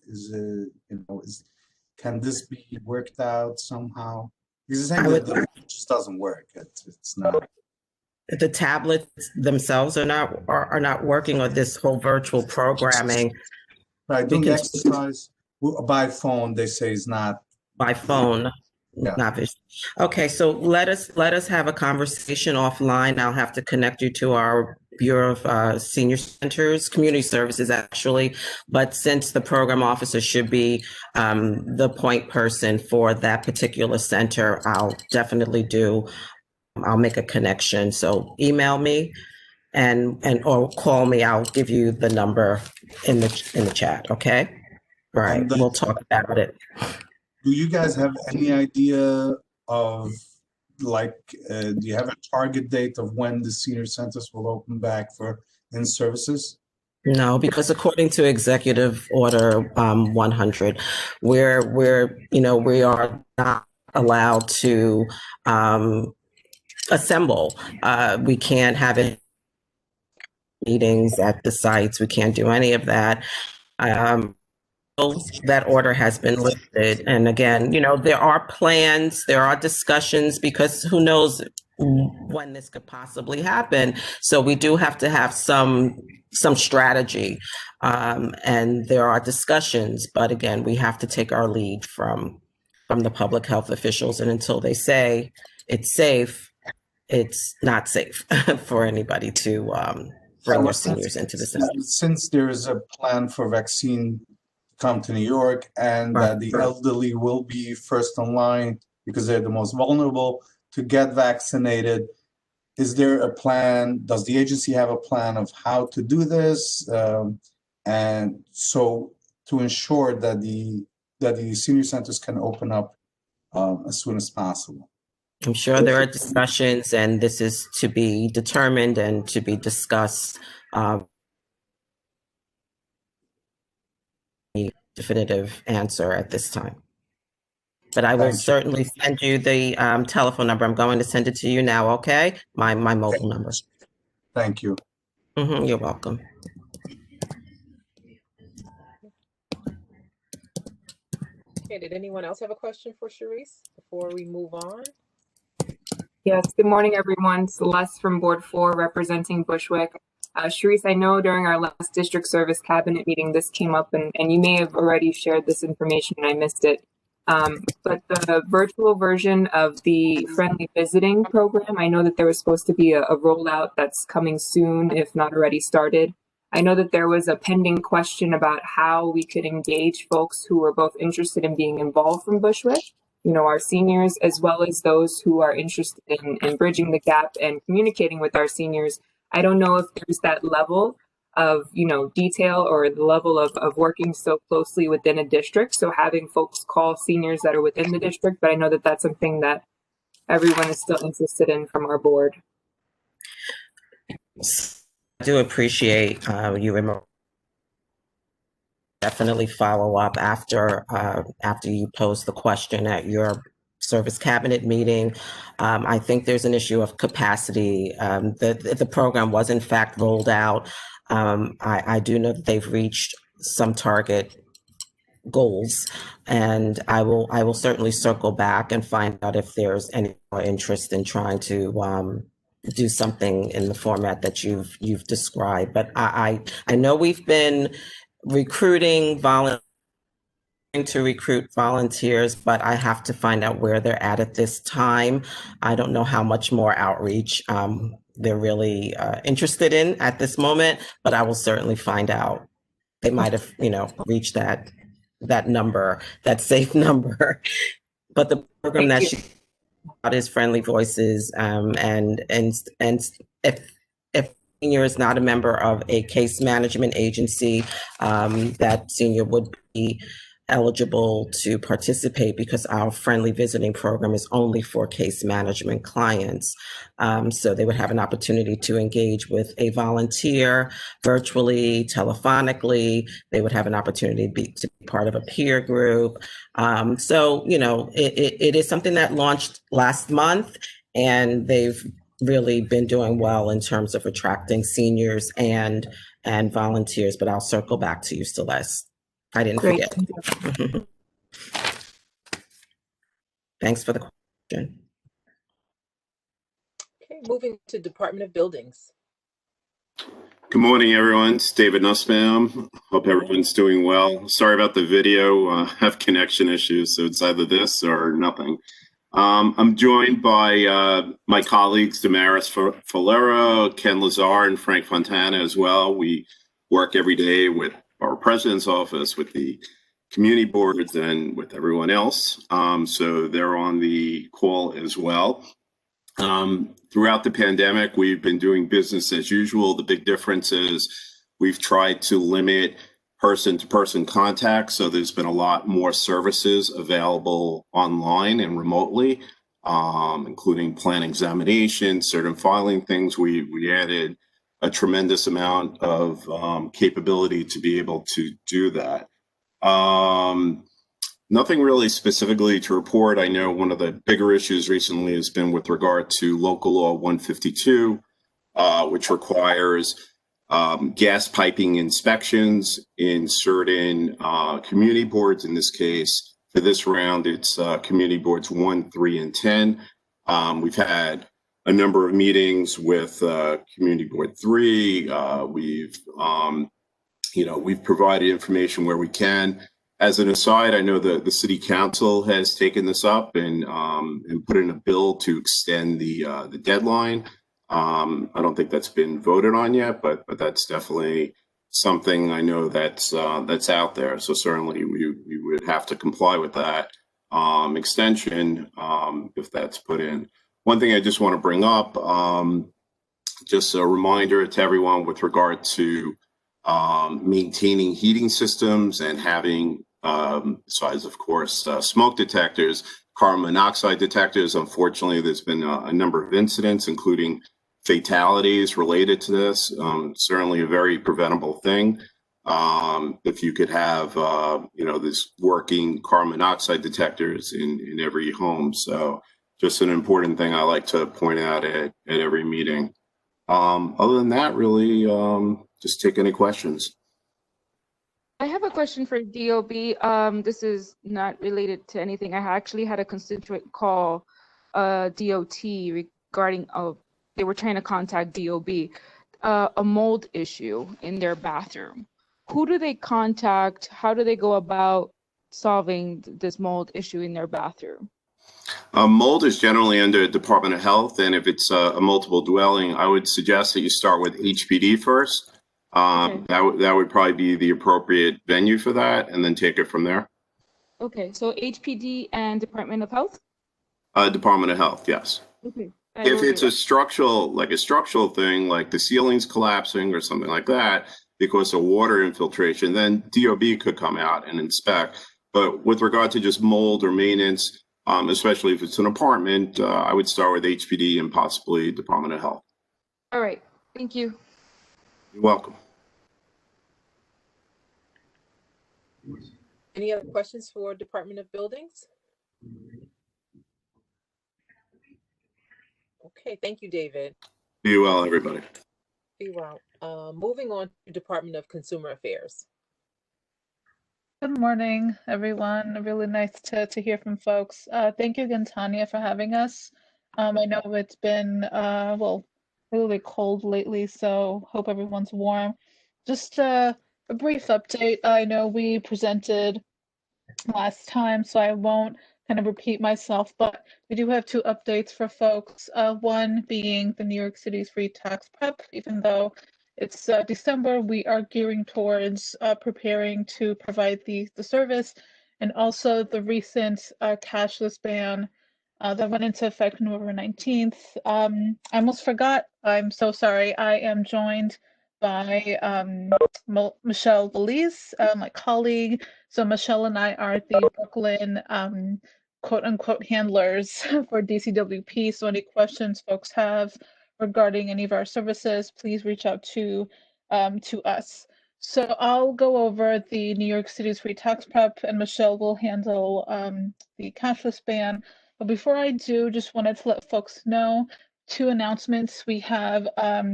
Can this be worked out somehow? Because it just doesn't work. It's not. The tablets themselves are not working on this whole virtual programming. Right, doing exercise by phone, they say, is not by phone. Yeah. Okay, so let us have a conversation offline. I'll have to connect you to our Bureau of Senior Centers, Community Services actually, but since the program officer should be the point person for that particular center, I'll make a connection. So email me or call me. I'll give you the number in the chat. Okay. All right. We'll talk about it. Do you guys have any idea of do you have a target date of when the senior centers will open back for in-services? No, because according to Executive Order 100, we are not allowed to assemble. We can't have meetings at the sites. We can't do any of that. That order has been lifted. And again, there are plans, there are discussions, because who knows when this could possibly happen. So we do have to have some strategy. And there are discussions, but again, we have to take our lead from the public health officials. And until they say it's safe, it's not safe for anybody to bring their seniors into the system. Since there is a plan for vaccine come to New York, and that the elderly will be first in line because they're the most vulnerable to get vaccinated. Is there a plan? Does the agency have a plan of how to do this? And so to ensure that the senior centers can open up as soon as possible. I'm sure there are discussions, and this is to be determined and to be discussed. Definitive answer at this time. But I will certainly send you the telephone number. I'm going to send it to you now, okay? My mobile number. Thank you. You're welcome. Okay, did anyone else have a question for Sharice before we move on? Yes, good morning, everyone. Celeste from Board 4 representing Bushwick. Sharice, I know during our last district service cabinet meeting, this came up, and you may have already shared this information and I missed it. But the virtual version of the friendly visiting program, I know that there was supposed to be a rollout that's coming soon, if not already started. I know that there was a pending question about how we could engage folks who are both interested in being involved from Bushwick, our seniors, as well as those who are interested in bridging the gap and communicating with our seniors. I don't know if there's that level of, detail or the level of working so closely within a district. So having folks call seniors that are within the district, but I know that that's something that everyone is still interested in from our board. I do appreciate you definitely follow up after you pose the question at your service cabinet meeting. I think there's an issue of capacity. The program was in fact rolled out. I do know that they've reached some target goals, and I will certainly circle back and find out if there's any more interest in trying to do something in the format that you've described. But I know we've been recruiting volunteers, but I have to find out where they're at this time. I don't know how much more outreach they're really interested in at this moment, but I will certainly find out. They might have, reached that number, that safe number. But the program that she got is Friendly Voices, and if senior is not a member of a case management agency, that senior would be eligible to participate because our friendly visiting program is only for case management clients. So they would have an opportunity to engage with a volunteer virtually, telephonically. They would have an opportunity to be part of a peer group. So, it is something that launched last month, and they've really been doing well in terms of attracting seniors and volunteers, but I'll circle back to you, Celeste. I didn't forget. Thanks for the question. Okay, moving to Department of Buildings. Good morning, everyone. It's David Nussbaum. Hope everyone's doing well. Sorry about the video. I have connection issues, so it's either this or nothing. I'm joined by my colleagues, Damaris Falero, Ken Lazar, and Frank Fontana as well. We work every day with our president's office, with the community boards, and with everyone else. So they're on the call as well. Throughout the pandemic, we've been doing business as usual. The big difference is we've tried to limit person-to-person contact, so there's been a lot more services available online and remotely, including plan examination, certain filing things. We added a tremendous amount of capability to be able to do that. Nothing really specifically to report. I know one of the bigger issues recently has been with regard to Local Law 152, which requires gas piping inspections in certain community boards. In this case, for this round, it's community boards 1, 3, and 10. We've had a number of meetings with community board 3. We've provided information where we can. As an aside, I know the city council has taken this up and put in a bill to extend the deadline. I don't think that's been voted on yet, but that's definitely something I know that's out there. So certainly we would have to comply with that extension if that's put in. One thing I just want to bring up, just a reminder to everyone with regard to maintaining heating systems and having, besides of course smoke detectors, carbon monoxide detectors. Unfortunately, there's been a number of incidents, including fatalities related to this. Certainly a very preventable thing. If you could have, this working carbon monoxide detectors in every home. So just an important thing I like to point out at every meeting. Other than that, really, just take any questions. I have a question for DOB. This is not related to anything. I actually had a constituent call DOT regarding they were trying to contact DOB, a mold issue in their bathroom. Who do they contact? How do they go about solving this mold issue in their bathroom? Mold is generally under Department of Health, and if it's a multiple dwelling, I would suggest that you start with HPD first. Okay. That would probably be the appropriate venue for that, and then take it from there. Okay, so HPD and Department of Health? Department of Health, yes. Okay. If it's a structural thing, like the ceiling's collapsing or something like that, because of water infiltration, then DOB could come out and inspect. But with regard to just mold or maintenance, especially if it's an apartment, I would start with HPD and possibly Department of Health. All right, thank you. You're welcome. Any other questions for Department of Buildings? Okay, thank you, David. Be well, everybody. Be well. Moving on to Department of Consumer Affairs. Good morning, everyone. Really nice to hear from folks. Thank you again, Tanya, for having us. I know it's been, well, really cold lately, so hope everyone's warm. Just a brief update. I know we presented last time, so I won't kind of repeat myself, but we do have two updates for folks. One being the New York City's free tax prep. Even though it's December, we are gearing towards preparing to provide the service, and also the recent cashless ban that went into effect November 19th. I almost forgot. I'm so sorry. I am joined by Michelle Belize, my colleague. So Michelle and I are the Brooklyn quote unquote handlers for DCWP. So any questions folks have regarding any of our services, please reach out to us. So I'll go over the New York City's free tax prep, and Michelle will handle the cashless ban. But before I do, just wanted to let folks know two announcements. We have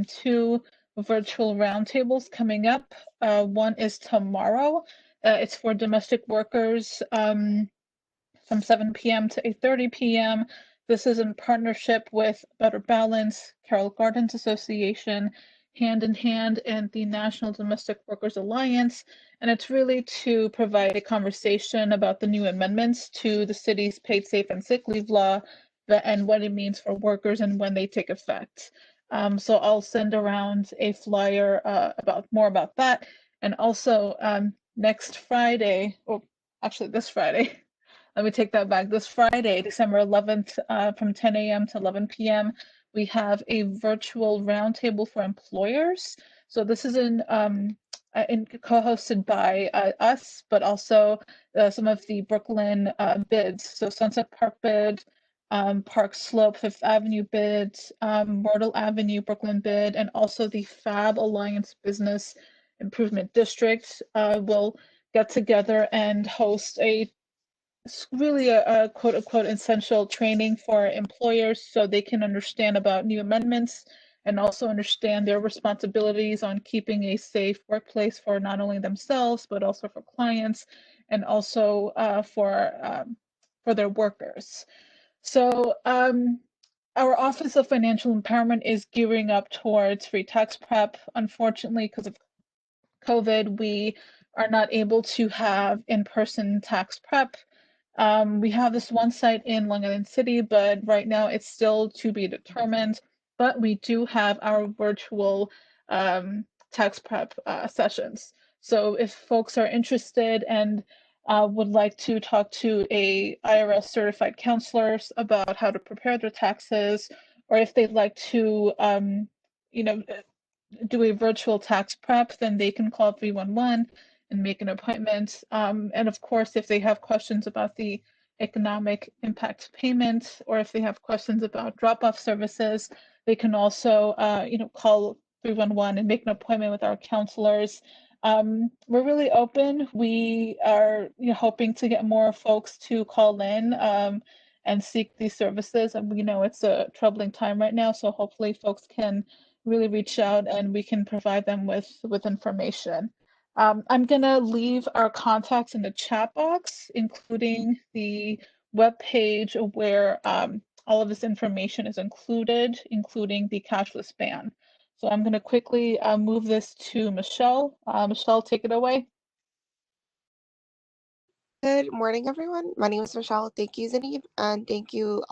two virtual roundtables coming up. One is tomorrow. It's for domestic workers from 7 p.m. to 8:30 p.m. This is in partnership with Better Balance, Carroll Gardens Association, Hand in Hand, and the National Domestic Workers Alliance. And it's really to provide a conversation about the new amendments to the city's paid safe and sick leave law and what it means for workers and when they take effect. So I'll send around a flyer about more about that. And also next Friday, or actually this Friday, let me take that back. This Friday, December 11th, from 10 a.m. to 11 p.m., we have a virtual roundtable for employers. So this is co-hosted by us, but also some of the Brooklyn bids. So Sunset Park bid, Park Slope, Fifth Avenue bid, Myrtle Avenue Brooklyn bid, and also the Fab Alliance Business Improvement District will get together and host really a quote unquote essential training for employers so they can understand about new amendments and also understand their responsibilities on keeping a safe workplace for not only themselves, but also for clients and also for their workers. So our Office of Financial Empowerment is gearing up towards free tax prep. Unfortunately, because of COVID, we are not able to have in-person tax prep. We have this one site in Long Island City, but right now it's still to be determined. But we do have our virtual tax prep sessions. So if folks are interested and would like to talk to a IRS certified counselors about how to prepare their taxes, or if they'd like to, do a virtual tax prep, then they can call 311 and make an appointment. And of course, if they have questions about the economic impact payment, or if they have questions about drop-off services, they can also, call 311 and make an appointment with our counselors. We're really open. We are hoping to get more folks to call in and seek these services. And we know it's a troubling time right now, so hopefully folks can really reach out and we can provide them with information. I'm gonna leave our contacts in the chat box, including the webpage where all of this information is included, including the cashless ban. So I'm gonna quickly move this to Michelle. Michelle, take it away. Good morning, everyone. My name is Michelle. Thank you, Zaneeb, and thank you,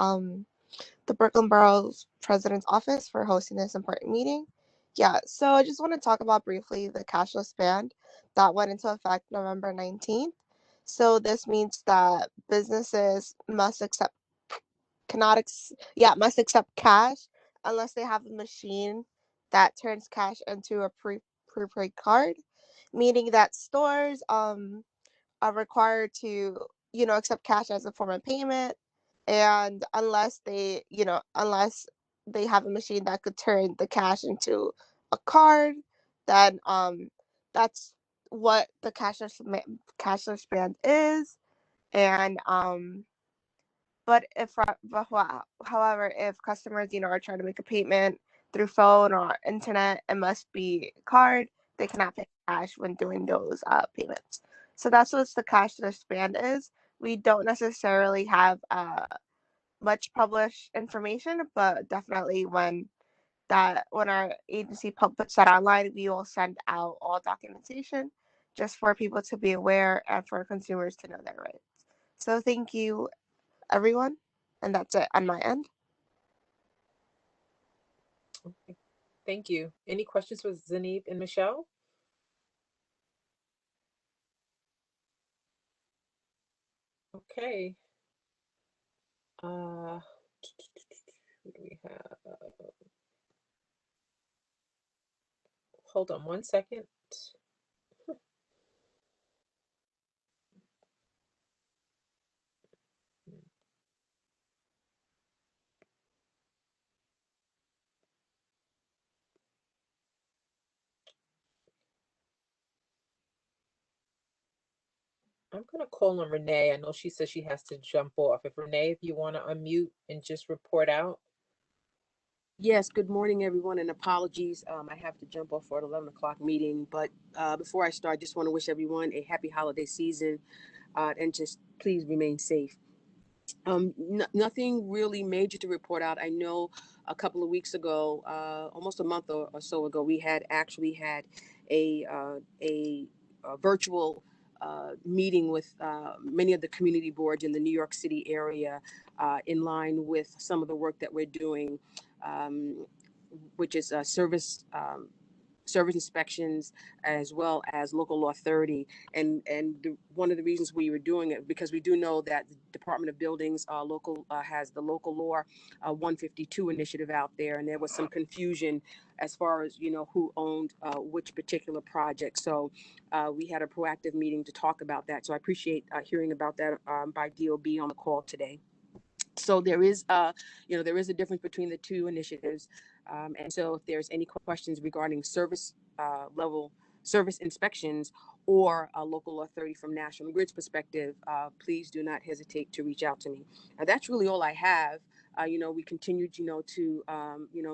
the Brooklyn Borough President's Office for hosting this important meeting. Yeah, so I just want to talk about briefly the cashless ban that went into effect November 19th. So this means that businesses must accept cash unless they have a machine that turns cash into a prepaid card, meaning that stores are required to, accept cash as a form of payment. And unless they have a machine that could turn the cash into a card, then that's what the cashless band is. And however, if customers, are trying to make a payment through phone or internet, it must be card. They cannot pay cash when doing those payments. So that's what the cashless band is. We don't necessarily have much published information, but definitely when our agency puts that online, we will send out all documentation just for people to be aware and for consumers to know their rights. So thank you, everyone, and that's it on my end. Okay. Thank you. Any questions for Zanib and Michelle? Okay. Who do we have? Hold on one second. I'm going to call on Renee. I know she says she has to jump off. Renee, if you want to unmute and just report out. Yes, good morning, everyone, and apologies. I have to jump off for an 11 o'clock meeting, but before I start, I just want to wish everyone a happy holiday season and just please remain safe. Nothing really major to report out. I know a couple of weeks ago, almost a month or so ago, we had actually had a virtual meeting with many of the community boards in the New York City area in line with some of the work that we're doing, which is service inspections as well as local law 30. And one of the reasons we were doing it, because we do know that the Department of Buildings has the local law 152 initiative out there, and there was some confusion as far as who owned which particular project. So we had a proactive meeting to talk about that. So I appreciate hearing about that by DOB on the call today. So there is there is a difference between the two initiatives. And so if there's any questions regarding service level service inspections or local law 30 from National Grid's perspective, please do not hesitate to reach out to me. That's really all I have. We continue, to,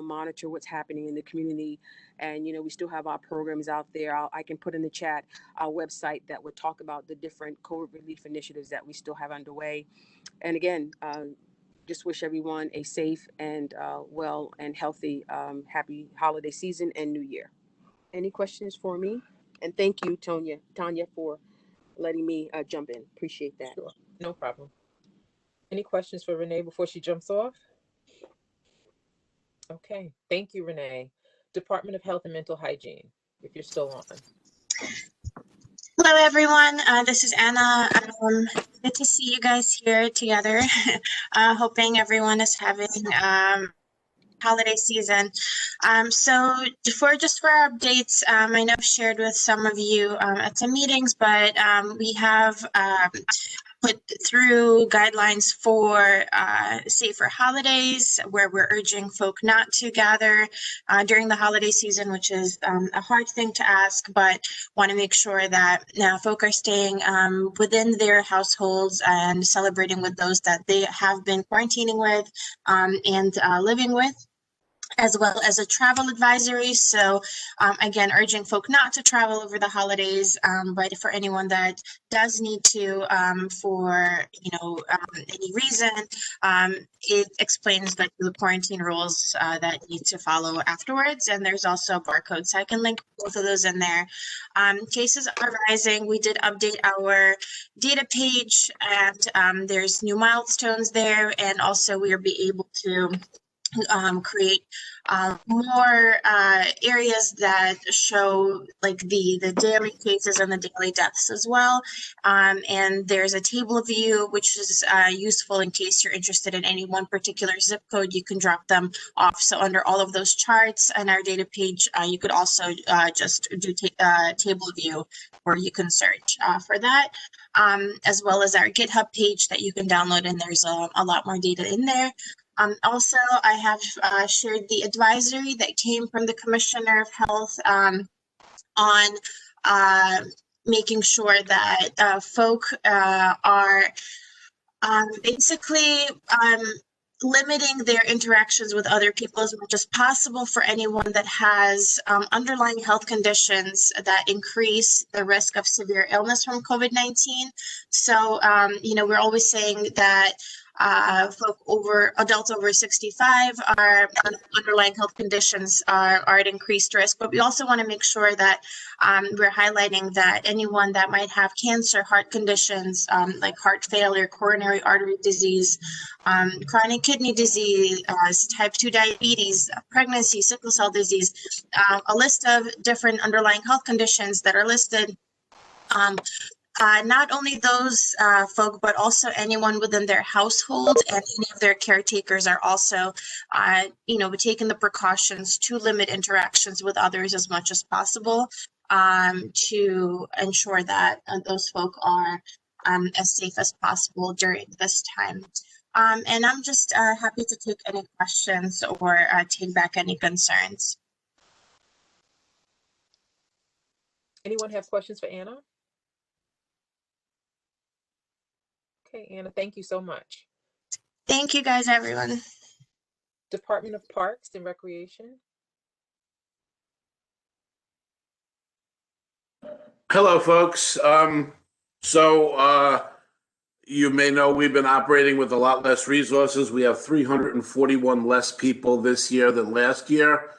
monitor what's happening in the community. And, we still have our programs out there. I can put in the chat our website that would talk about the different COVID relief initiatives that we still have underway. And again, just wish everyone a safe and well and healthy happy holiday season and New Year. Any questions for me? And thank you, Tanya, for letting me jump in. Appreciate that. Sure, no problem. Any questions for Renee before she jumps off? Okay, thank you, Renee. Department of Health and Mental Hygiene, if you're still on. Hello, everyone. This is Anna. Good to see you guys here together. Hoping everyone is having holiday season. So for our updates, I know I've shared with some of you at some meetings, but we have put through guidelines for safer holidays, where we're urging folk not to gather during the holiday season, which is a hard thing to ask, but want to make sure that folk are staying within their households and celebrating with those that they have been quarantining with and living with, as well as a travel advisory. So again, urging folk not to travel over the holidays, but for anyone that does need to for any reason, it explains the quarantine rules that need to follow afterwards. And there's also a barcode, so I can link both of those in there. Cases are rising. We did update our data page, and there's new milestones there, and also we'll be able to create more areas that show like the daily cases and the daily deaths as well. And there's a table view, which is useful in case you're interested in any one particular zip code. You can drop them off. So under all of those charts and our data page, you could also just do table view where you can search for that, as well as our GitHub page that you can download, and there's a lot more data in there. Also, I have shared the advisory that came from the Commissioner of Health on making sure that folk are basically limiting their interactions with other people as much as possible for anyone that has underlying health conditions that increase the risk of severe illness from COVID-19. So, you know, we're always saying that adults over 65 are underlying health conditions are at increased risk, but we also want to make sure that we're highlighting that anyone that might have cancer, heart conditions like heart failure, coronary artery disease, chronic kidney disease, type 2 diabetes, pregnancy, sickle cell disease, a list of different underlying health conditions that are listed. Not only those folk, but also anyone within their household and any of their caretakers are also, you know, taking the precautions to limit interactions with others as much as possible to ensure that those folk are as safe as possible during this time. And I'm just happy to take any questions or take back any concerns. Anyone have questions for Anna? Okay, Anna, thank you so much. Thank you guys, everyone. Department of Parks and Recreation. Hello, folks. You may know we've been operating with a lot less resources. We have 341 less people this year than last year.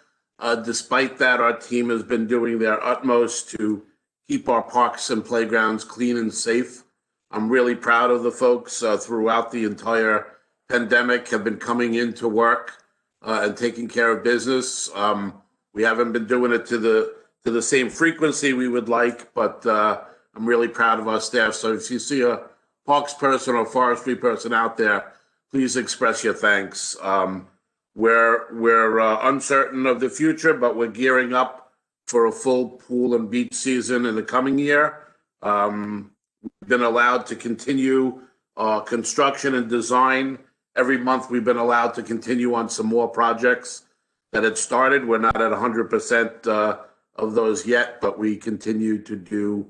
Despite that, our team has been doing their utmost to keep our parks and playgrounds clean and safe. I'm really proud of the folks throughout the entire pandemic have been coming into work and taking care of business. We haven't been doing it to the same frequency we would like, but I'm really proud of our staff. So if you see a parks person or forestry person out there, please express your thanks. We're uncertain of the future, but we're gearing up for a full pool and beach season in the coming year. We've been allowed to continue construction and design. Every month we've been allowed to continue on some more projects that had started. We're not at 100% of those yet, but we continue to do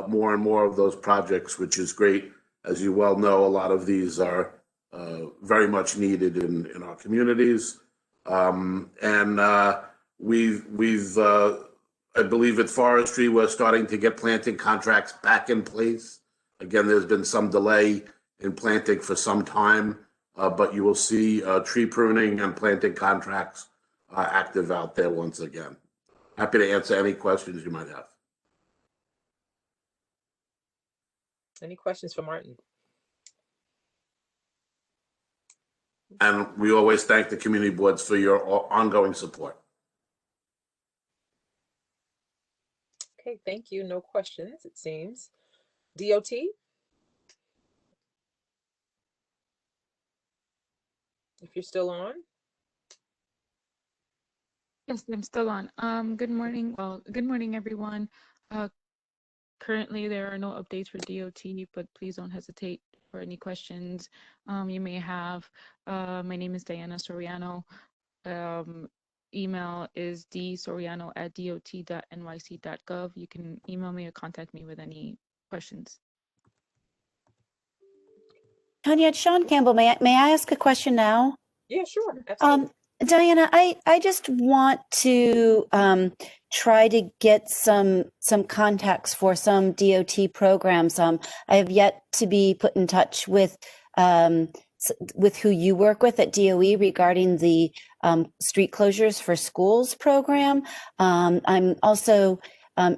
more and more of those projects, which is great. As you well know, a lot of these are very much needed in our communities. I believe at forestry, we're starting to get planting contracts back in place. Again, there's been some delay in planting for some time, but you will see tree pruning and planting contracts active out there once again. Happy to answer any questions you might have. Any questions for Martin? And we always thank the community boards for your ongoing support. Okay, thank you. No questions, it seems. DOT? If you're still on. Yes, I'm still on. Good morning. Well, good morning, everyone. Currently, there are no updates for DOT, but please don't hesitate for any questions you may have. My name is Diana Soriano. Email is dsoriano@dot.nyc.gov. You can email me or contact me with any questions. Tanya, it's Sean Campbell. May I ask a question now? Yeah, sure. Absolutely. Diana, I just want to try to get some contacts for some DOT programs. I have yet to be put in touch with who you work with at DOE regarding the street closures for schools program. I'm also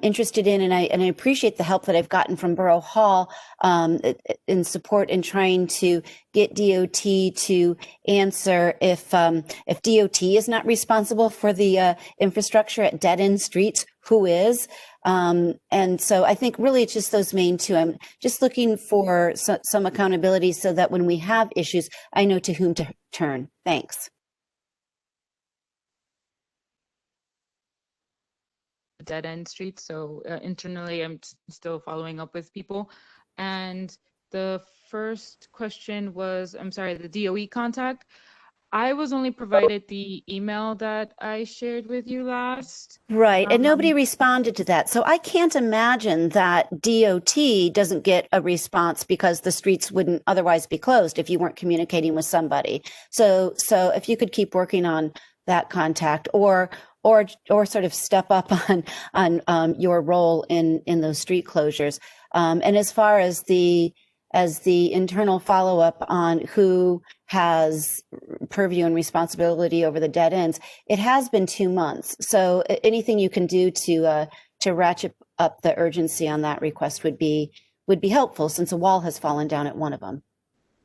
interested in, and I appreciate the help that I've gotten from Borough Hall in support in trying to get DOT to answer if DOT is not responsible for the infrastructure at dead end streets, who is? And so I think really it's just those main two. I'm just looking for some accountability so that when we have issues, I know to whom to turn. Thanks. Dead end streets. So internally, I'm still following up with people. And the first question was, I'm sorry, the DOE contact. I was only provided the email that I shared with you last. Right. And nobody responded to that. So I can't imagine that DOT doesn't get a response because the streets wouldn't otherwise be closed if you weren't communicating with somebody. So if you could keep working on that contact or sort of step up on your role in those street closures. And as far as the internal follow-up on who has purview and responsibility over the dead ends, it has been 2 months. So anything you can do to ratchet up the urgency on that request would be helpful, since a wall has fallen down at one of them.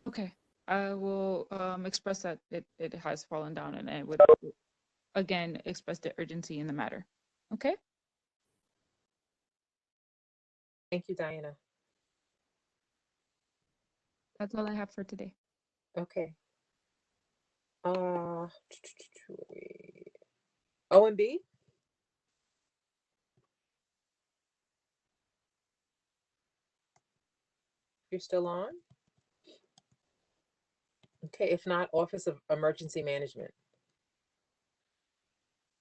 Okay, I will express that it has fallen down, and I would again express the urgency in the matter. Okay. Thank you, Diana. That's all I have for today. Okay. OMB? You're still on? Okay, if not, Office of Emergency Management.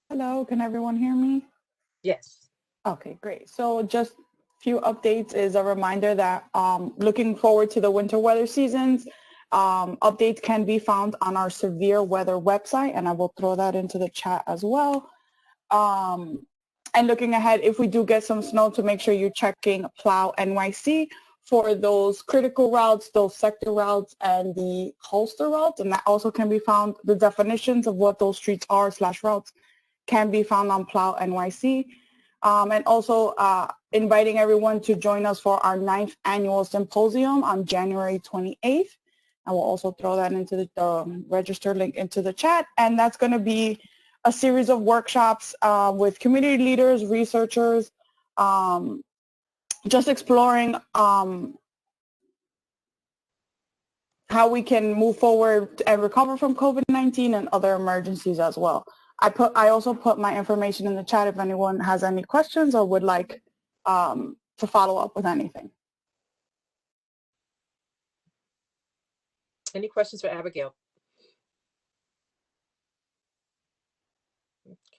Hello, can everyone hear me? Yes. Okay, great. So just a few updates is a reminder that looking forward to the winter weather seasons, updates can be found on our severe weather website, and I will throw that into the chat as well. And looking ahead, if we do get some snow, to make sure you're checking Plow NYC for those critical routes, those sector routes, and the Holster routes. And that also can be found, the definitions of what those streets are / routes can be found on Plow NYC. And also inviting everyone to join us for our 9th annual symposium on January 28th. I will also throw that into the register link into the chat. And that's going to be a series of workshops with community leaders, researchers, just exploring how we can move forward and recover from COVID-19 and other emergencies as well. I also put my information in the chat if anyone has any questions or would like to follow up with anything. Any questions for Abigail?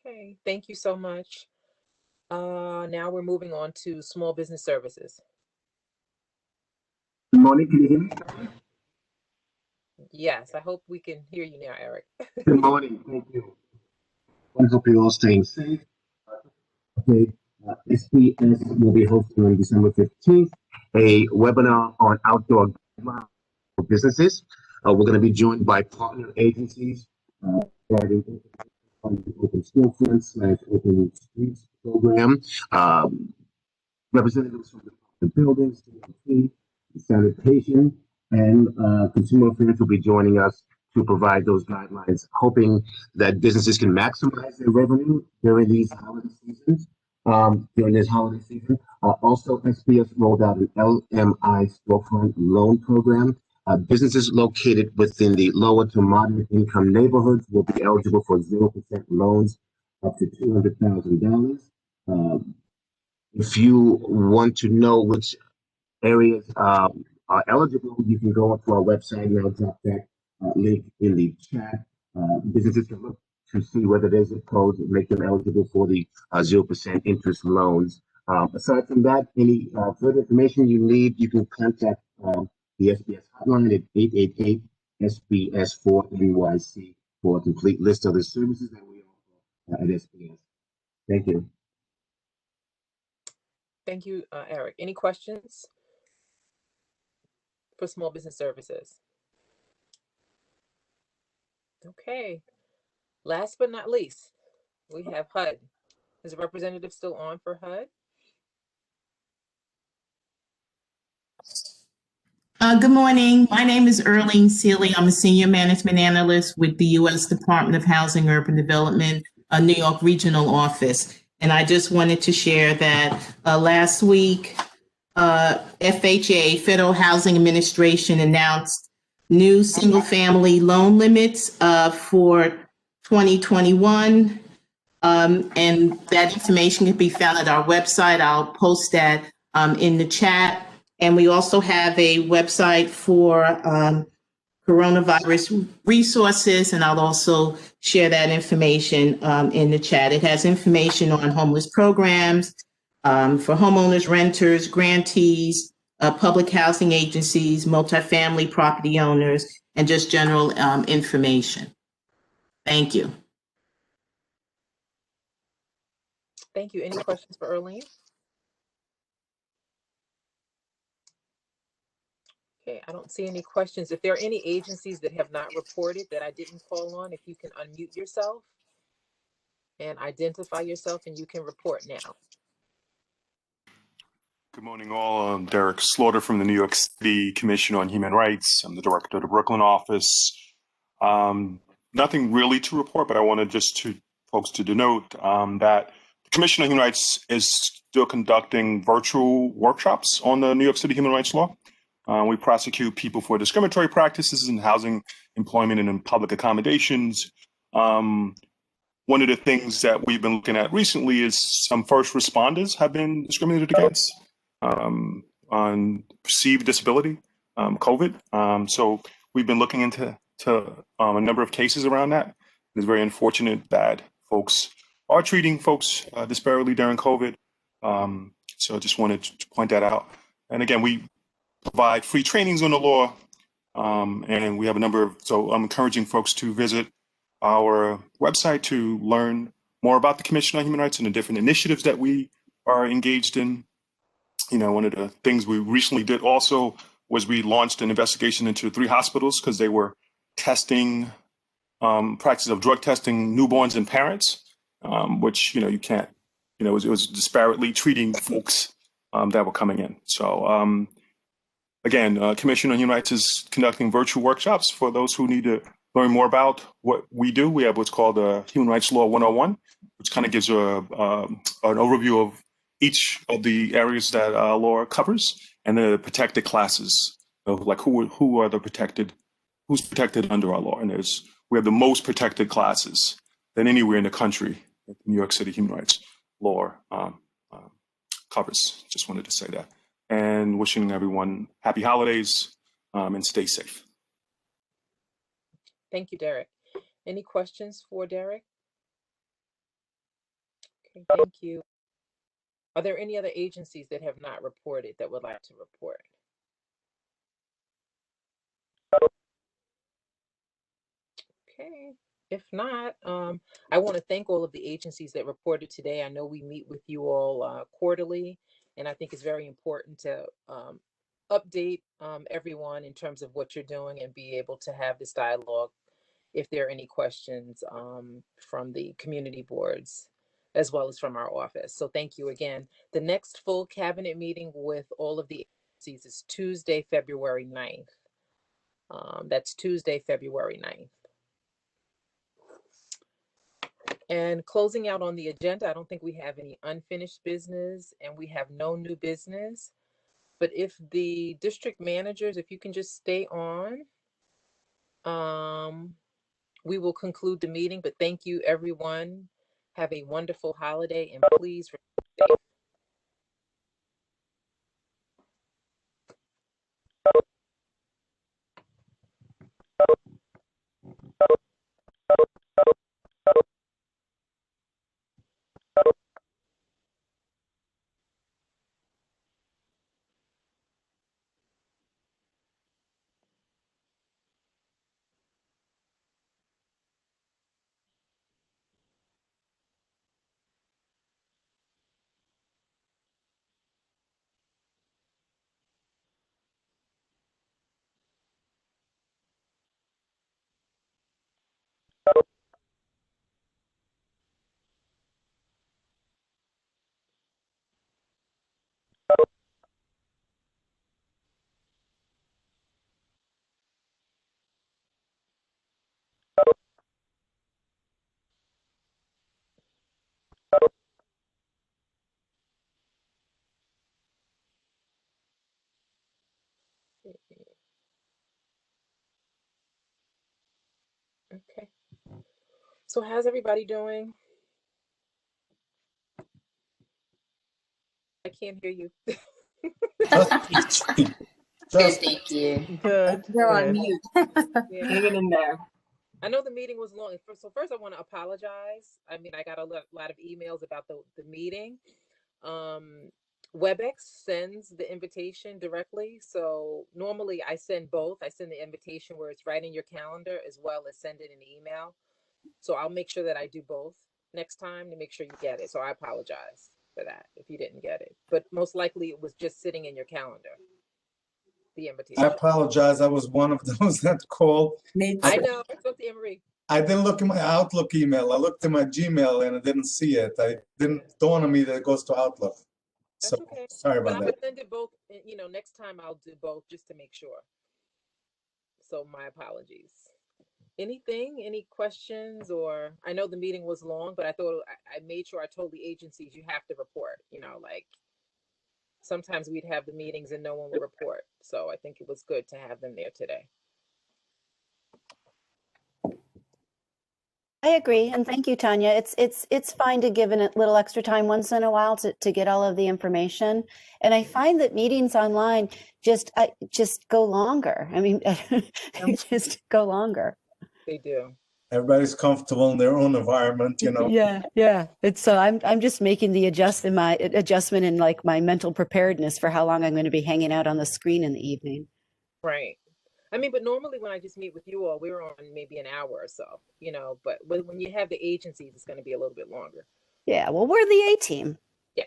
Okay, thank you so much. Now we're moving on to small business services. Good morning, can you hear me? Yes, I hope we can hear you now, Eric. Good morning, thank you. I hope you're all staying safe. Okay, SPS will be hosting on December 15th a webinar on outdoor guidelines for businesses. We're going to be joined by partner agencies regarding open storefronts / open streets program, representatives from the buildings, sanitation, and consumer affairs will be joining us to provide those guidelines, hoping that businesses can maximize their revenue during these holiday seasons. During this holiday season, also SPS rolled out an LMI storefront loan program. Businesses located within the lower to moderate income neighborhoods will be eligible for 0% loans up to $200,000. If you want to know which areas are eligible, you can go up to our website, and I'll drop that link in the chat. Businesses can look to see whether there's a code that make them eligible for the 0% interest loans. Aside from that, any further information you need, you can contact the SBS hotline at 888-SBS4NYC for a complete list of the services that we offer at SBS. Thank you. Thank you, Eric. Any questions for small business services? Okay. Last but not least, we have HUD. Is the representative still on for HUD? Good morning. My name is Earlene Seeley. I'm a senior management analyst with the U.S. Department of Housing and Urban Development, New York Regional Office. And I just wanted to share that last week, FHA, Federal Housing Administration, announced new single-family loan limits for 2021. And that information can be found at our website. I'll post that in the chat. And we also have a website for coronavirus resources, and I'll also share that information in the chat. It has information on homeless programs for homeowners, renters, grantees, public housing agencies, multifamily property owners, and just general information. Thank you. Thank you. Any questions for Earlene? Okay, I don't see any questions. If there are any agencies that have not reported that I didn't call on, if you can unmute yourself and identify yourself, and you can report now. Good morning, all. I'm Derek Slaughter from the New York City Commission on Human Rights. I'm the director of the Brooklyn office. Nothing really to report, but I wanted just to folks to denote that the Commission on Human Rights is still conducting virtual workshops on the New York City human rights law. We prosecute people for discriminatory practices in housing, employment, and in public accommodations. One of the things that we've been looking at recently is some first responders have been discriminated against on perceived disability, COVID. So we've been looking into a number of cases around that. It's very unfortunate that folks are treating folks disparately during COVID. So I just wanted to point that out. And again, we provide free trainings on the law, and we have a number of, so I'm encouraging folks to visit our website to learn more about the Commission on Human Rights and the different initiatives that we are engaged in. You know, one of the things we recently did also was we launched an investigation into 3 hospitals because they were testing, practice of drug testing newborns and parents, which, you know, you can't, you know, it was disparately treating folks that were coming in. So again, Commission on Human Rights is conducting virtual workshops for those who need to learn more about what we do. We have what's called a Human Rights Law 101, which kind of gives you an overview of each of the areas that law covers and the protected classes of like who are the protected, who's protected under our law. And we have the most protected classes than anywhere in the country. New York City human rights law covers. Just wanted to say that. And wishing everyone happy holidays and stay safe. Thank you, Derek. Any questions for Derek? Okay, thank you. Are there any other agencies that have not reported that would like to report? Okay, if not, I want to thank all of the agencies that reported today. I know we meet with you all quarterly, and I think it's very important to update everyone in terms of what you're doing and be able to have this dialogue if there are any questions from the community boards as well as from our office. So thank you again. The next full cabinet meeting with all of the agencies is Tuesday, February 9th. That's Tuesday, February 9th. And closing out on the agenda, I don't think we have any unfinished business and we have no new business. But if the district managers, if you can just stay on, we will conclude the meeting. But thank you, everyone. Have a wonderful holiday and please remain safe. Okay. So how's everybody doing? I can't hear you. Good, thank you. Good. You're on Good. mute. Yeah. Hanging in there. I know the meeting was long. So first I want to apologize. I mean, I got a lot of emails about the meeting. WebEx sends the invitation directly. So normally I send both. I send the invitation where it's right in your calendar as well as send it in email. So I'll make sure that I do both next time to make sure you get it. So I apologize for that if you didn't get it. But most likely it was just sitting in your calendar, the invitation. I apologize. I was one of those that called. I know. I spoke to Anne-Marie. I didn't look at my Outlook email. I looked at my Gmail and I didn't see it. I didn't dawn on me that it goes to Outlook. That's So okay. sorry But about I that. would send it both. You know, next time I'll do both just to make sure. So my apologies. Anything, any questions, or I know the meeting was long, but I thought I made sure I told the agencies you have to report, you know, like sometimes we'd have the meetings and no one would report. So I think it was good to have them there today. I agree, and thank you, Tanya. It's fine to give a little extra time once in a while to get all of the information. And I find that meetings online just go longer. I mean, just go longer. They do. Everybody's comfortable in their own environment, you know. Yeah. It's I'm just making the adjustment in like my mental preparedness for how long I'm going to be hanging out on the screen in the evening. Right. I mean, but normally when I just meet with you all, we're on maybe an hour or so, you know, but when you have the agencies, it's going to be a little bit longer. Yeah, well, we're the A-team. Yeah.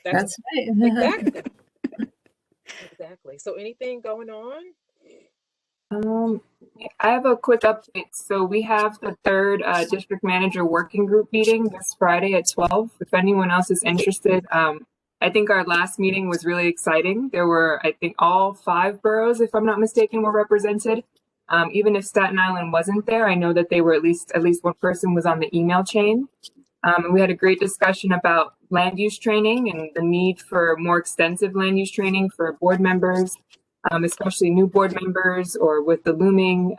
That's right. Exactly. Exactly. So anything going on? I have a quick update. So we have the third district manager working group meeting this Friday at 12. If anyone else is interested, I think our last meeting was really exciting. There were, I think, all 5 boroughs, if I'm not mistaken, were represented. Even if Staten Island wasn't there, I know that they were at least one person was on the email chain. And we had a great discussion about land use training and the need for more extensive land use training for board members, especially new board members or with the looming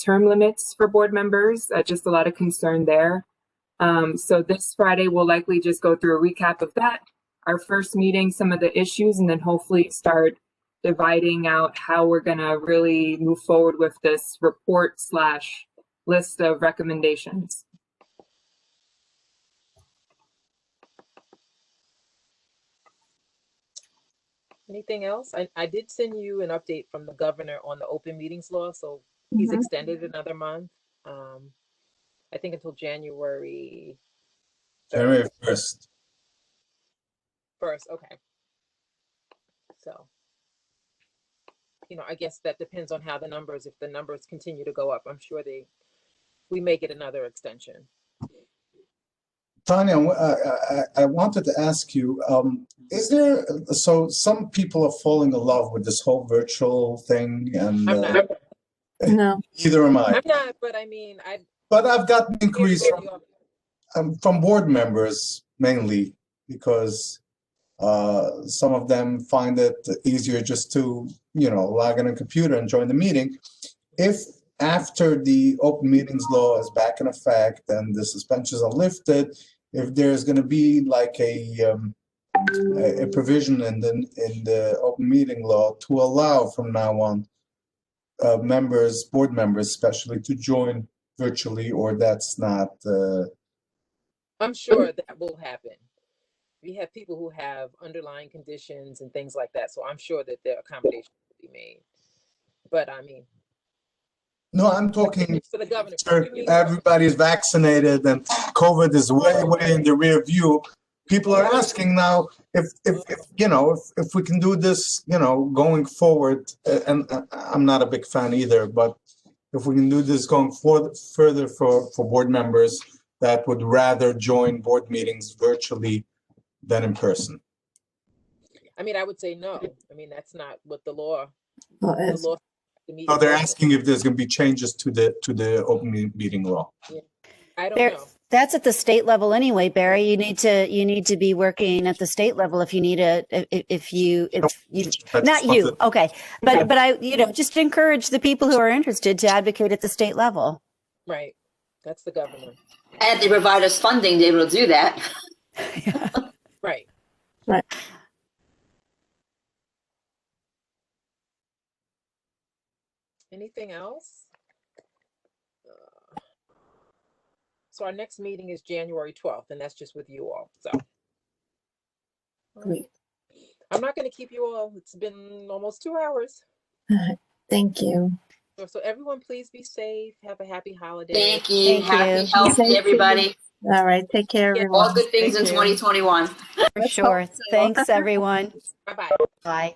term limits for board members. Just a lot of concern there. So this Friday, we'll likely just go through a recap of that, our first meeting, some of the issues, and then hopefully start dividing out how we're going to really move forward with this report / list of recommendations. Anything else? I did send you an update from the governor on the open meetings law. So he's extended another month. I think until January 1st. Okay. So, you know, I guess that depends on how the numbers, if the numbers continue to go up, I'm sure we may get another extension. Tanya, I wanted to ask you, is there, so some people are falling in love with this whole virtual thing, and I'm not. No. Neither am I. I'm not, but I mean, But I've gotten inquiries from board members mainly because some of them find it easier just to, log in a computer and join the meeting. If after the open meetings law is back in effect and the suspensions are lifted, if there's going to be like a provision in the open meeting law to allow from now on board members especially, to join virtually, or that's not. I'm sure that will happen. We have people who have underlying conditions and things like that, so I'm sure that their accommodations will be made. But I mean, no, I'm talking for the governor. Everybody's vaccinated and COVID is way in the rear view. People are asking now if we can do this, going forward. And I'm not a big fan either, but if we can do this going further for board members that would rather join board meetings virtually than in person. I mean, I would say no. I mean, that's not what the law. No, they're asking if there's going to be changes to the open meeting law. Yeah. I don't know. That's at the state level anyway, Barry. You need to be working at the state level if you need not you. Okay. But I, just encourage the people who are interested to advocate at the state level. Right. That's the governor. And if they provide us funding to be able to do that. Right. Right. Anything else? So our next meeting is January 12th, and that's just with you all. So Great. I'm not going to keep you all. It's been almost 2 hours. Thank you. So everyone, please be safe. Have a happy holiday. Thank you. Happy, healthy, everybody. All right. Take care, everyone. All good things in 2021. For sure. Thanks, everyone. Bye-bye. Bye.